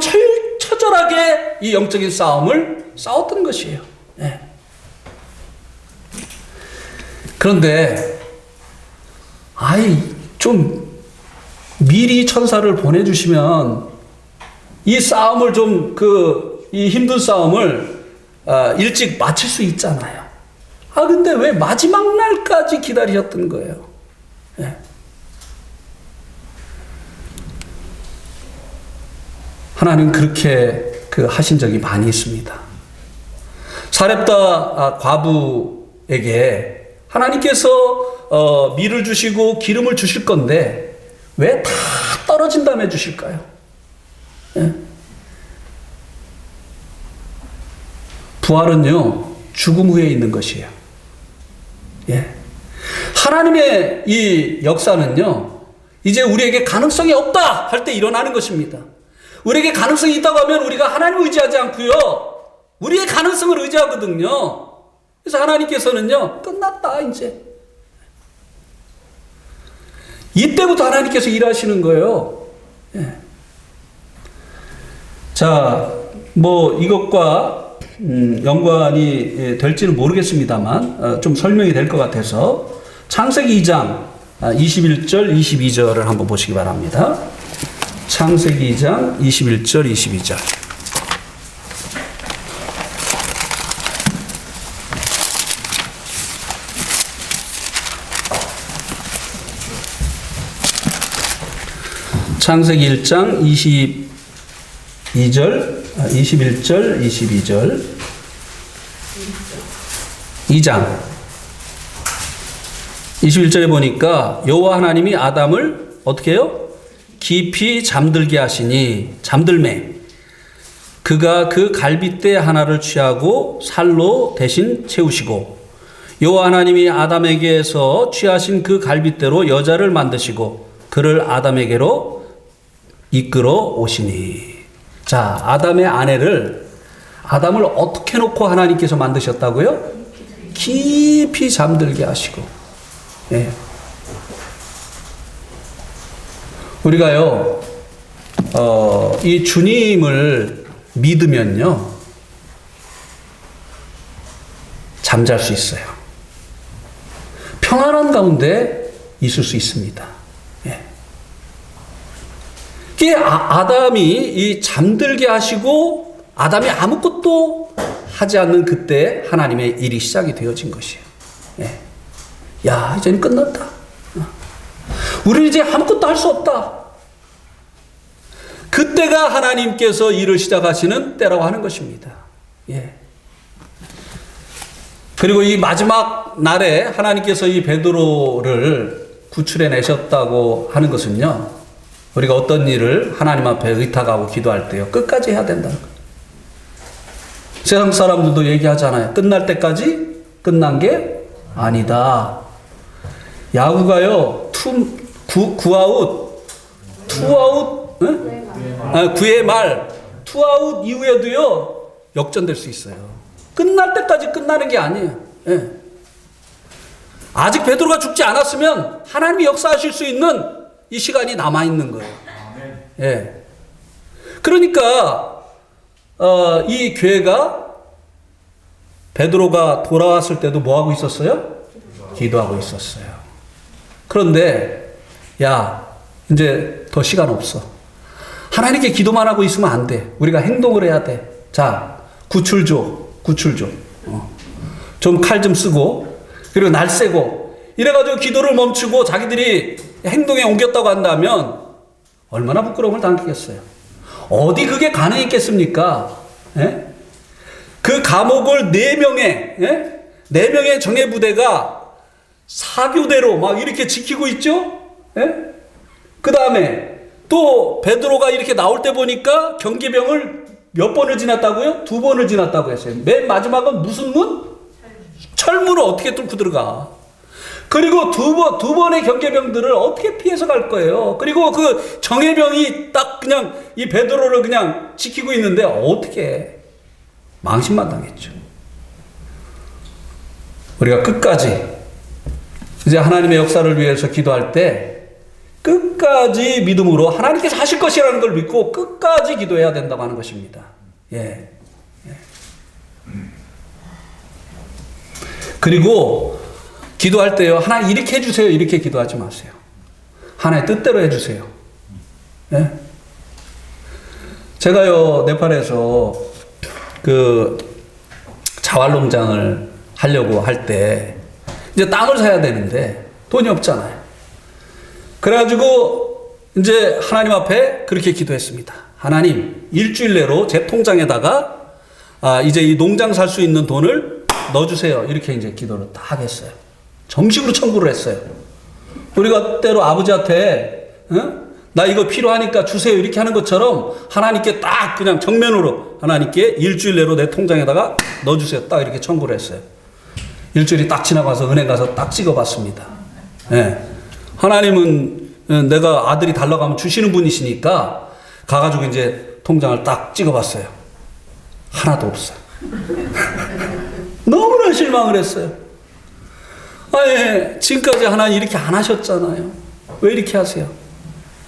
처절하게 이 영적인 싸움을 싸웠던 것이에요. 네. 그런데, 좀 미리 천사를 보내주시면 이 싸움을 이 힘든 싸움을 일찍 마칠 수 있잖아요. 근데 왜 마지막 날까지 기다리셨던 거예요? 네. 하나님 그렇게 하신 적이 많이 있습니다. 사렙다 과부에게 하나님께서 밀을 주시고 기름을 주실 건데 왜 다 떨어진 다음에 주실까요? 네. 부활은요, 죽음 후에 있는 것이에요. 예. 하나님의 이 역사는요, 이제 우리에게 가능성이 없다 할 때 일어나는 것입니다. 우리에게 가능성이 있다고 하면 우리가 하나님을 의지하지 않고요, 우리의 가능성을 의지하거든요. 그래서 하나님께서는요, 끝났다 이제. 이때부터 하나님께서 일하시는 거예요. 예. 자, 이것과 연관이 될지는 모르겠습니다만 좀 설명이 될 것 같아서 창세기 2장 21절 22절을 한번 보시기 바랍니다. 창세기 2장 21절 22절. 창세기 1장 22절 21절, 22절. 2장 21절에 보니까 여호와 하나님이 아담을 어떻게 해요? 깊이 잠들게 하시니 잠들매 그가 그 갈빗대 하나를 취하고 살로 대신 채우시고 여호와 하나님이 아담에게서 취하신 그 갈빗대로 여자를 만드시고 그를 아담에게로 이끌어 오시니. 자, 아담의 아담을 어떻게 놓고 하나님께서 만드셨다고요? 깊이 잠들게 하시고. 예. 우리가요, 이 주님을 믿으면요, 잠잘 수 있어요. 평안한 가운데 있을 수 있습니다. 예. 이게 아담이 이 잠들게 하시고 아담이 아무것도 하지 않는 그때 하나님의 일이 시작이 되어진 것이에요. 예. 야, 이제는 끝났다. 우리는 이제 아무것도 할 수 없다. 그때가 하나님께서 일을 시작하시는 때라고 하는 것입니다. 예. 그리고 이 마지막 날에 하나님께서 이 베드로를 구출해 내셨다고 하는 것은요, 우리가 어떤 일을 하나님 앞에 의탁하고 기도할 때요, 끝까지 해야 된다는 거예요. 세상 사람들도 얘기하잖아요. 끝날 때까지 끝난 게 아니다. 야구가요, 9아웃, 2아웃, 9회 말, 2아웃 이후에도요, 역전될 수 있어요. 끝날 때까지 끝나는 게 아니에요. 예. 아직 베드로가 죽지 않았으면 하나님이 역사하실 수 있는 이 시간이 남아있는 거예요. 예. 그러니까, 이 교회가 베드로가 돌아왔을 때도 뭐 하고 있었어요? 기도하고 있었어요. 그런데, 야, 이제 더 시간 없어. 하나님께 기도만 하고 있으면 안 돼. 우리가 행동을 해야 돼. 자, 구출 줘. 좀 칼 좀 쓰고, 그리고 날 세고, 이래가지고 기도를 멈추고 자기들이 행동에 옮겼다고 한다면 얼마나 부끄러움을 당기겠어요. 어디 그게 가능했겠습니까? 예? 그 감옥을 4명의 정예부대가 사교대로 막 이렇게 지키고 있죠? 예? 그 다음에 또 베드로가 이렇게 나올 때 보니까 경계병을 몇 번을 지났다고요? 2번을 지났다고 했어요. 맨 마지막은 무슨 문? 철문을 어떻게 뚫고 들어가? 그리고 두 번의 경계병들을 어떻게 피해서 갈 거예요? 그리고 그 정예병이 딱 그냥 이 베드로를 그냥 지키고 있는데 어떻게 해? 망신만 당했죠. 우리가 끝까지 이제 하나님의 역사를 위해서 기도할 때 끝까지 믿음으로 하나님께서 하실 것이라는 걸 믿고 끝까지 기도해야 된다고 하는 것입니다. 예. 그리고 기도할 때요, 하나님 이렇게 해주세요, 이렇게 기도하지 마세요. 하나님의 뜻대로 해주세요. 예? 제가요, 네팔에서 그 자활농장을 하려고 할 때 이제 땅을 사야 되는데 돈이 없잖아요. 그래가지고 이제 하나님 앞에 그렇게 기도했습니다. 하나님, 일주일 내로 제 통장에다가 이제 이 농장 살 수 있는 돈을 넣어주세요. 이렇게 이제 기도를 딱 했어요. 정식으로 청구를 했어요. 우리가 때로 아버지한테, 나 이거 필요하니까 주세요. 이렇게 하는 것처럼 하나님께 딱 그냥 정면으로 하나님께 일주일 내로 내 통장에다가 넣어주세요. 딱 이렇게 청구를 했어요. 일주일이 딱 지나가서 은행 가서 딱 찍어봤습니다. 예. 하나님은 내가 아들이 달라고 하면 주시는 분이시니까 가가지고 이제 통장을 딱 찍어봤어요. 하나도 없어요. 너무나 실망을 했어요. 예. 지금까지 하나님 이렇게 안 하셨잖아요. 왜 이렇게 하세요?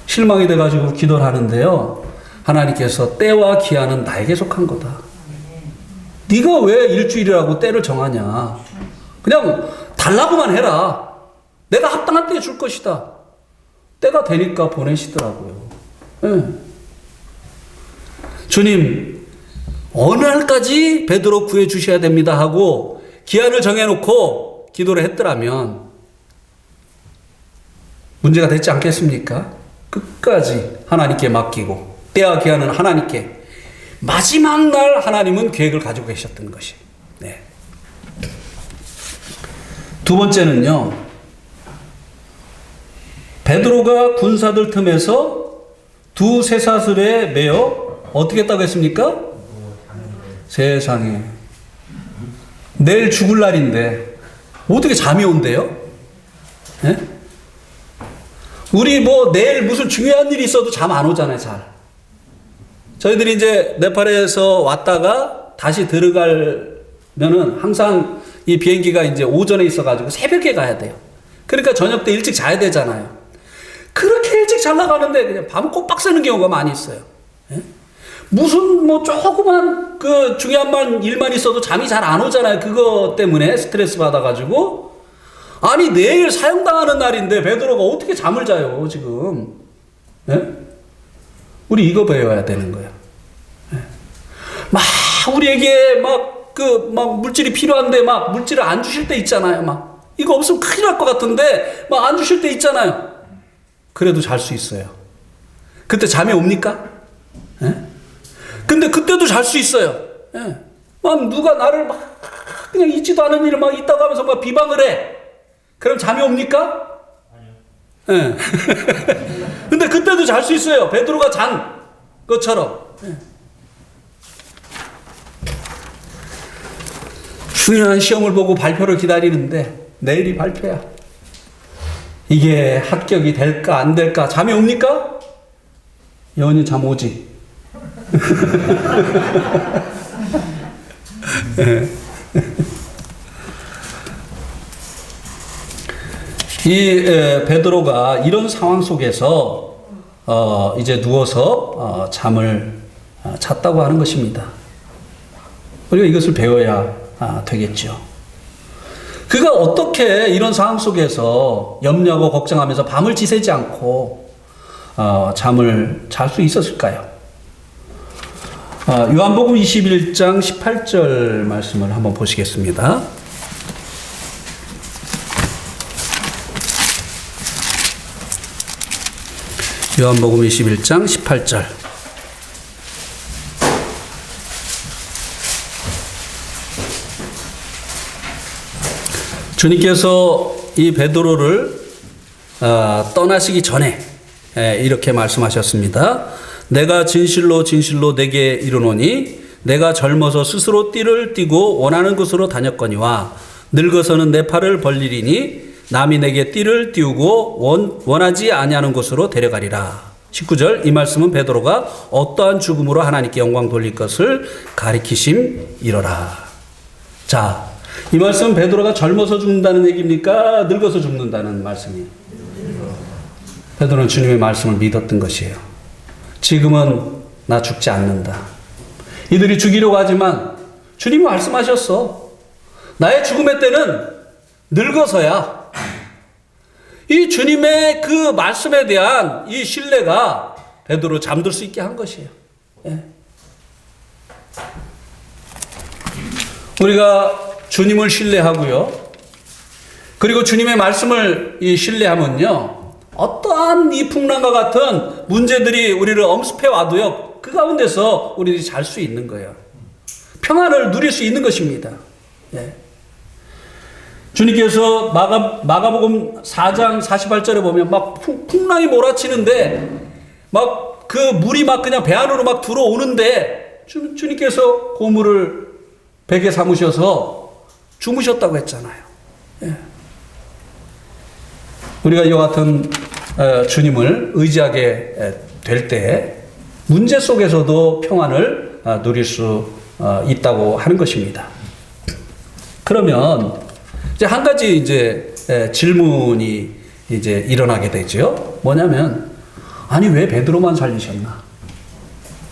실망이 돼가지고 기도를 하는데요. 하나님께서 때와 기한은 나에게 속한 거다. 네가 왜 일주일이라고 때를 정하냐. 그냥 달라고만 해라. 내가 합당한 때에 줄 것이다. 때가 되니까 보내시더라고요. 예. 주님, 어느 날까지 베드로 구해 주셔야 됩니다 하고 기한을 정해놓고 기도를 했더라면 문제가 됐지 않겠습니까? 끝까지 하나님께 맡기고 때와 기한은 하나님께 마지막 날 하나님은 계획을 가지고 계셨던 것이. 네. 두 번째는요, 베드로가 군사들 틈에서 두 쇠사슬에 매어 어떻게 했다고 했습니까? 세상에. 내일 죽을 날인데 어떻게 잠이 온대요? 네? 우리 뭐 내일 무슨 중요한 일이 있어도 잠 안 오잖아요, 잘. 저희들이 이제 네팔에서 왔다가 다시 들어가면은 항상 이 비행기가 이제 오전에 있어가지고 새벽에 가야 돼요. 그러니까 저녁 때 일찍 자야 되잖아요. 그렇게 일찍 잘 나가는데 그냥 밤 꼬박 새는 경우가 많이 있어요. 예? 무슨 뭐 조그만 그 중요한 일만 있어도 잠이 잘 안 오잖아요. 그거 때문에 스트레스 받아가지고. 아니 내일 사형당하는 날인데 베드로가 어떻게 잠을 자요 지금. 예? 우리 이거 배워야 되는 거예요. 예? 막 우리에게 막 물질이 필요한데 막 물질을 안 주실 때 있잖아요. 막 이거 없으면 큰일 날 것 같은데 막 안 주실 때 있잖아요. 그래도 잘 수 있어요. 그때 잠이 옵니까? 예? 근데 그때도 잘 수 있어요. 예? 막 누가 나를 막 그냥 있지도 않은 일을 막 있다고 하면서 막 비방을 해. 그럼 잠이 옵니까? 아니요. 예. 근데 그때도 잘 수 있어요. 베드로가 잔 것처럼. 예. 중요한 시험을 보고 발표를 기다리는데 내일이 발표야. 이게 합격이 될까 안 될까 잠이 옵니까? 영원히 잠 오지. 이 베드로가 이런 상황 속에서 이제 누워서 잠을 잤다고 하는 것입니다. 우리가 이것을 배워야 되겠죠. 그가 어떻게 이런 상황 속에서 염려하고 걱정하면서 밤을 지새지 않고 잠을 잘 수 있었을까요? 요한복음 21장 18절 말씀을 한번 보시겠습니다. 요한복음 21장 18절. 주님께서 이 베드로를 떠나시기 전에 이렇게 말씀하셨습니다. 내가 진실로 진실로 내게 이르노니 내가 젊어서 스스로 띠를 띠고 원하는 곳으로 다녔거니와 늙어서는 내 팔을 벌리리니 남이 내게 띠를 띄우고 원하지 아니하는 곳으로 데려가리라. 19절. 이 말씀은 베드로가 어떠한 죽음으로 하나님께 영광 돌릴 것을 가리키심이로라. 자, 이 말씀은 베드로가 젊어서 죽는다는 얘기입니까? 늙어서 죽는다는 말씀이에요? 베드로는 주님의 말씀을 믿었던 것이에요. 지금은 나 죽지 않는다. 이들이 죽이려고 하지만 주님이 말씀하셨어. 나의 죽음의 때는 늙어서야. 이 주님의 그 말씀에 대한 이 신뢰가 베드로 잠들 수 있게 한 것이에요. 예. 우리가 주님을 신뢰하고요. 그리고 주님의 말씀을 신뢰하면요. 어떠한 이 풍랑과 같은 문제들이 우리를 엄습해 와도요. 그 가운데서 우리들이 잘 수 있는 거예요. 평안을 누릴 수 있는 것입니다. 예. 주님께서 마가복음 4장 48절에 보면 막 풍랑이 몰아치는데 막 그 물이 막 그냥 배 안으로 막 들어오는데 주님께서 고물을 베개 삼으셔서 주무셨다고 했잖아요. 예. 우리가 이와 같은 주님을 의지하게 될 때 문제 속에서도 평안을 누릴 수 있다고 하는 것입니다. 그러면 이제 한 가지 이제 질문이 이제 일어나게 되죠. 뭐냐면 아니 왜 베드로만 살리셨나?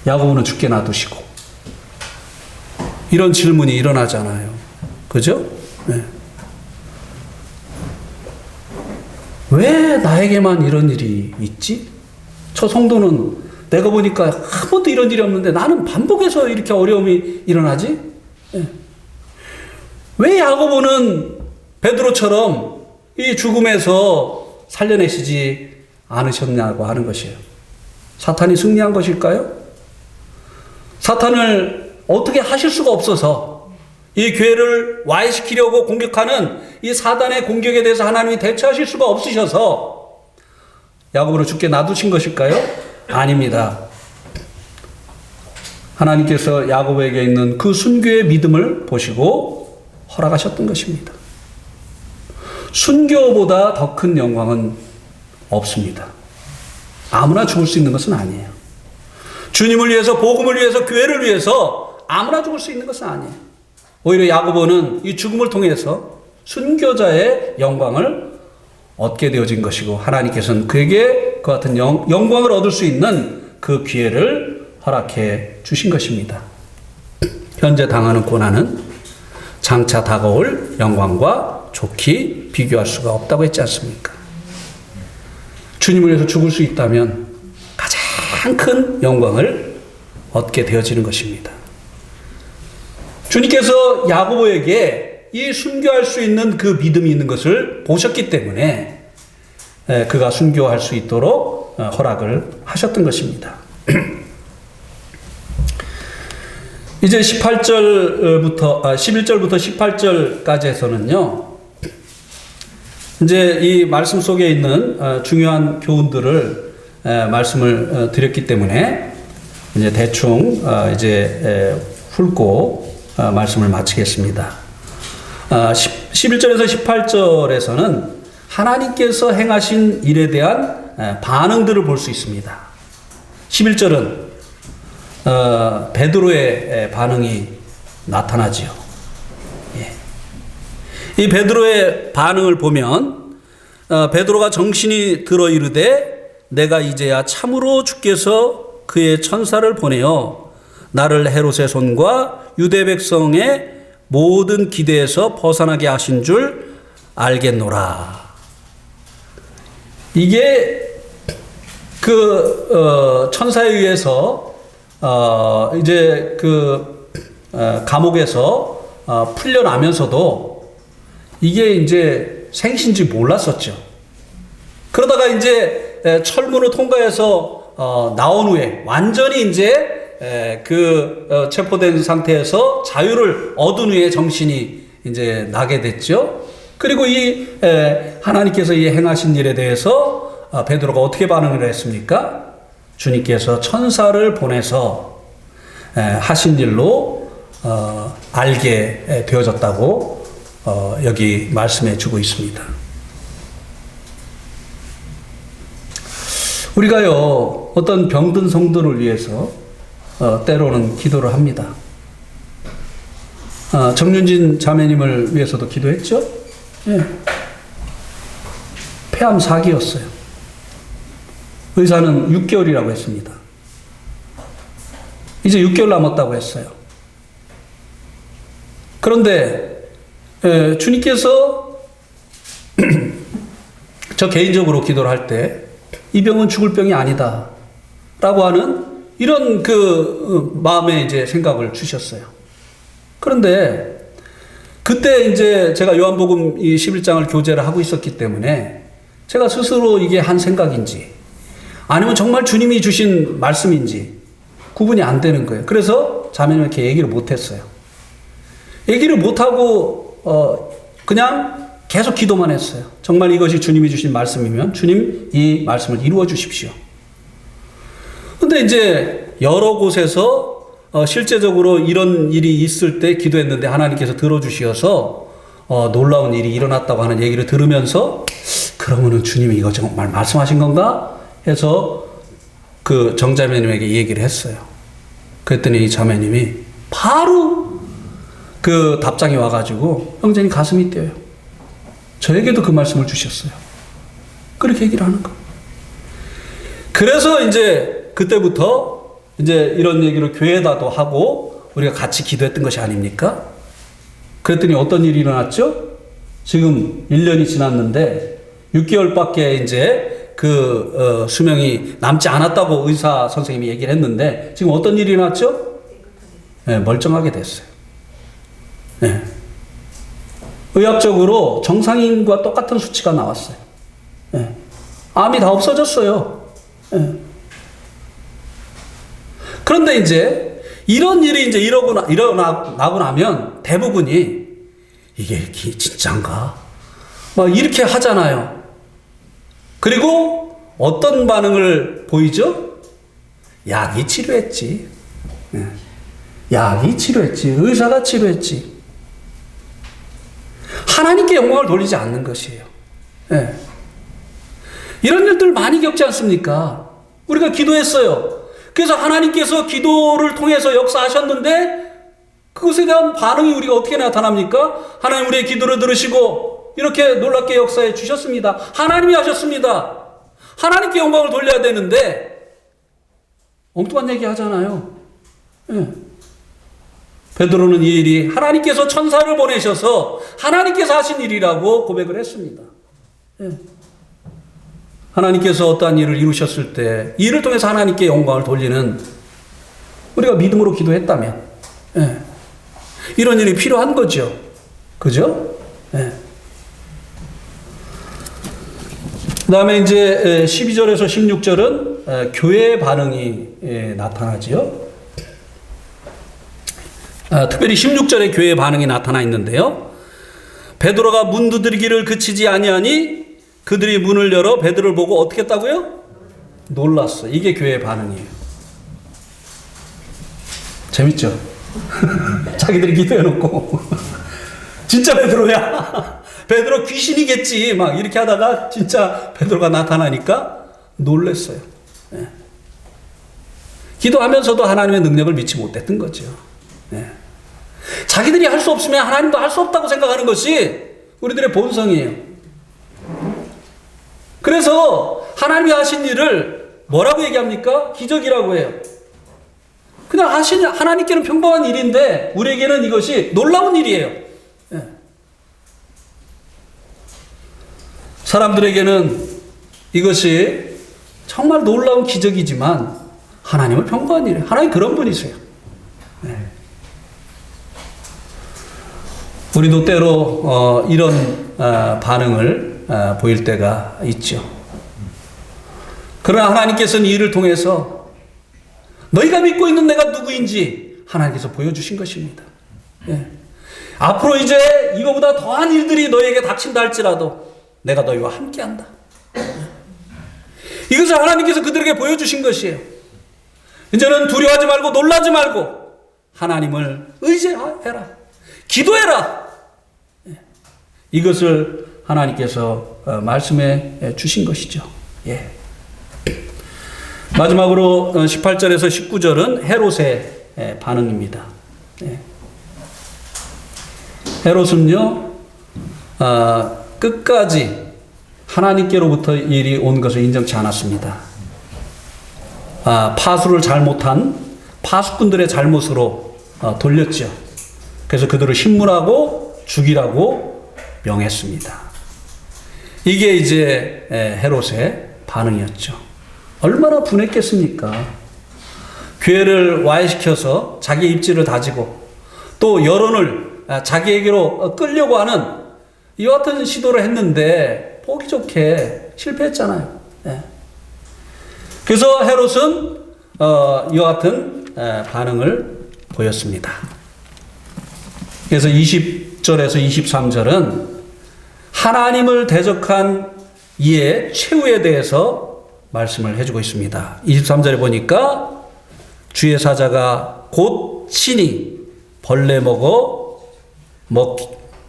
야고보는 죽게 놔두시고. 이런 질문이 일어나잖아요. 그죠? 네. 왜 나에게만 이런 일이 있지? 저 성도는 내가 보니까 한 번도 이런 일이 없는데 나는 반복해서 이렇게 어려움이 일어나지? 네. 왜 야고보는 베드로처럼 이 죽음에서 살려내시지 않으셨냐고 하는 것이에요. 사탄이 승리한 것일까요? 사탄을 어떻게 하실 수가 없어서 이 교회를 와해시키려고 공격하는 이 사단의 공격에 대해서 하나님이 대처하실 수가 없으셔서 야곱으로 죽게 놔두신 것일까요? 아닙니다. 하나님께서 야곱에게 있는 그 순교의 믿음을 보시고 허락하셨던 것입니다. 순교보다 더 큰 영광은 없습니다. 아무나 죽을 수 있는 것은 아니에요. 주님을 위해서, 복음을 위해서, 교회를 위해서 아무나 죽을 수 있는 것은 아니에요. 오히려 야고보는 이 죽음을 통해서 순교자의 영광을 얻게 되어진 것이고, 하나님께서는 그에게 그 같은 영광을 얻을 수 있는 그 기회를 허락해 주신 것입니다. 현재 당하는 고난은 장차 다가올 영광과 좋게 비교할 수가 없다고 했지 않습니까? 주님을 위해서 죽을 수 있다면 가장 큰 영광을 얻게 되어지는 것입니다. 주님께서 야고보에게 이 순교할 수 있는 그 믿음이 있는 것을 보셨기 때문에 그가 순교할 수 있도록 허락을 하셨던 것입니다. 이제 11절부터 18절까지에서는요, 이제 이 말씀 속에 있는 중요한 교훈들을 말씀을 드렸기 때문에 이제 대충 이제 훑고 말씀을 마치겠습니다. 11절에서 18절에서는 하나님께서 행하신 일에 대한 반응들을 볼 수 있습니다. 11절은 베드로의 반응이 나타나지요. 예. 이 베드로의 반응을 보면 베드로가 정신이 들어 이르되 내가 이제야 참으로 주께서 그의 천사를 보내어 나를 헤롯의 손과 유대 백성의 모든 기대에서 벗어나게 하신 줄 알겠노라. 이게 그 천사에 의해서 이제 그 감옥에서 풀려나면서도 이게 이제 생신지 몰랐었죠. 그러다가 이제 철문을 통과해서 나온 후에 완전히 이제 체포된 상태에서 자유를 얻은 후에 정신이 이제 나게 됐죠. 그리고 이 하나님께서 이 행하신 일에 대해서 베드로가 어떻게 반응을 했습니까? 주님께서 천사를 보내서 하신 일로 알게 되어졌다고 여기 말씀해 주고 있습니다. 우리가요, 어떤 병든 성도를 위해서 때로는 기도를 합니다. 정윤진 자매님을 위해서도 기도했죠? 예. 폐암 4기였어요. 의사는 6개월이라고 했습니다. 이제 6개월 남았다고 했어요. 그런데 주님께서 저 개인적으로 기도를 할 때 이 병은 죽을 병이 아니다 라고 하는 이런 그 마음에 이제 생각을 주셨어요. 그런데 그때 이제 제가 요한복음 이 11장을 교제를 하고 있었기 때문에 제가 스스로 이게 한 생각인지 아니면 정말 주님이 주신 말씀인지 구분이 안 되는 거예요. 그래서 자매님께 얘기를 못했어요. 얘기를 못하고 그냥 계속 기도만 했어요. 정말 이것이 주님이 주신 말씀이면 주님 이 말씀을 이루어 주십시오. 근데 이제 여러 곳에서 실제적으로 이런 일이 있을 때 기도했는데 하나님께서 들어주셔서 놀라운 일이 일어났다고 하는 얘기를 들으면서 그러면은 주님이 이거 정말 말씀하신 건가? 해서 그 정자매님에게 얘기를 했어요. 그랬더니 이 자매님이 바로 그 답장이 와가지고 형제님 가슴이 뛰어요. 저에게도 그 말씀을 주셨어요. 그렇게 얘기를 하는 거. 그래서 이제 그때부터 이제 이런 얘기를 교회에다도 하고 우리가 같이 기도했던 것이 아닙니까? 그랬더니 어떤 일이 일어났죠? 지금 1년이 지났는데 6개월밖에 이제 수명이 남지 않았다고 의사 선생님이 얘기를 했는데 지금 어떤 일이 일어났죠? 네, 멀쩡하게 됐어요. 네. 의학적으로 정상인과 똑같은 수치가 나왔어요. 네. 암이 다 없어졌어요. 네. 그런데 이제 이런 일이 이제 일어나고 나면 대부분이 이게 진짠가? 막 이렇게 하잖아요. 그리고 어떤 반응을 보이죠? 약이 치료했지. 약이 치료했지. 의사가 치료했지. 하나님께 영광을 돌리지 않는 것이에요. 네. 이런 일들 많이 겪지 않습니까? 우리가 기도했어요. 그래서 하나님께서 기도를 통해서 역사하셨는데 그것에 대한 반응이 우리가 어떻게 나타납니까? 하나님 우리의 기도를 들으시고 이렇게 놀랍게 역사해 주셨습니다. 하나님이 하셨습니다. 하나님께 영광을 돌려야 되는데 엉뚱한 얘기 하잖아요. 네. 베드로는 이 일이 하나님께서 천사를 보내셔서 하나님께서 하신 일이라고 고백을 했습니다. 네. 하나님께서 어떠한 일을 이루셨을 때 이를 통해서 하나님께 영광을 돌리는 우리가 믿음으로 기도했다면 이런 일이 필요한 거죠. 그죠? 그 다음에 이제 12절에서 16절은 교회의 반응이 나타나지요. 특별히 16절에 교회의 반응이 나타나 있는데요. 베드로가 문 두드리기를 그치지 아니하니 그들이 문을 열어 베드로를 보고 어떻게 했다고요? 놀랐어. 이게 교회의 반응이에요. 재밌죠? 자기들이 기도해놓고 진짜 베드로야. 베드로 귀신이겠지. 막 이렇게 하다가 진짜 베드로가 나타나니까 놀랐어요. 네. 기도하면서도 하나님의 능력을 믿지 못했던 거죠. 네. 자기들이 할 수 없으면 하나님도 할 수 없다고 생각하는 것이 우리들의 본성이에요. 그래서 하나님이 하신 일을 뭐라고 얘기합니까? 기적이라고 해요. 그냥 하나님께는 평범한 일인데 우리에게는 이것이 놀라운 일이에요. 네. 사람들에게는 이것이 정말 놀라운 기적이지만 하나님은 평범한 일이에요. 하나님 그런 분이세요. 네. 우리도 때로 이런 반응을 보일 때가 있죠. 그러나 하나님께서는 이를 통해서 너희가 믿고 있는 내가 누구인지 하나님께서 보여주신 것입니다. 예. 앞으로 이제 이거보다 더한 일들이 너희에게 닥친다 할지라도 내가 너희와 함께한다. 이것을 하나님께서 그들에게 보여주신 것이에요. 이제는 두려워하지 말고 놀라지 말고 하나님을 의지해라. 기도해라. 이것을 하나님께서 말씀해 주신 것이죠. 예. 마지막으로 18절에서 19절은 헤롯의 반응입니다. 예. 헤롯은요, 끝까지 하나님께로부터 일이 온 것을 인정치 않았습니다. 파수를 잘못한 파수꾼들의 잘못으로 돌렸죠. 그래서 그들을 신문하고 죽이라고 명했습니다. 이게 이제 헤롯의 반응이었죠. 얼마나 분했겠습니까? 교회를 와해시켜서 자기의 입지를 다지고 또 여론을 자기에게로 끌려고 하는 이와 같은 시도를 했는데 보기 좋게 실패했잖아요. 그래서 헤롯은 이와 같은 반응을 보였습니다. 그래서 20절에서 23절은 하나님을 대적한 이의 최후에 대해서 말씀을 해주고 있습니다. 23절에 보니까 주의 사자가 곧 친히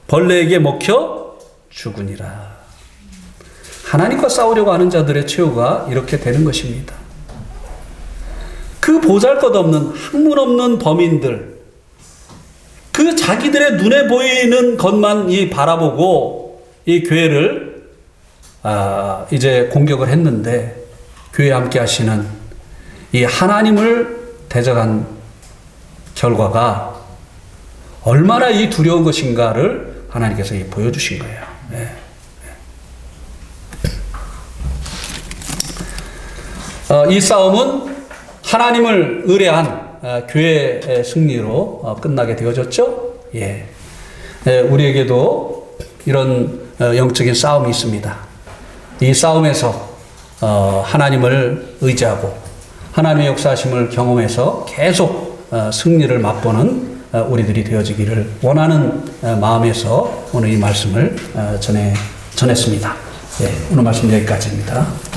벌레에게 먹혀 죽으니라. 하나님과 싸우려고 하는 자들의 최후가 이렇게 되는 것입니다. 그 보잘것없는 학문 없는 범인들, 그 자기들의 눈에 보이는 것만 바라보고 이 교회를 이제 공격을 했는데 교회에 함께 하시는 이 하나님을 대적한 결과가 얼마나 이 두려운 것인가를 하나님께서 보여주신 거예요. 네. 이 싸움은 하나님을 의뢰한 교회의 승리로 끝나게 되어졌죠. 예. 우리에게도 이런 영적인 싸움이 있습니다. 이 싸움에서 하나님을 의지하고 하나님의 역사하심을 경험해서 계속 승리를 맛보는 우리들이 되어지기를 원하는 마음에서 오늘 이 말씀을 전했습니다. 네, 오늘 말씀 여기까지입니다.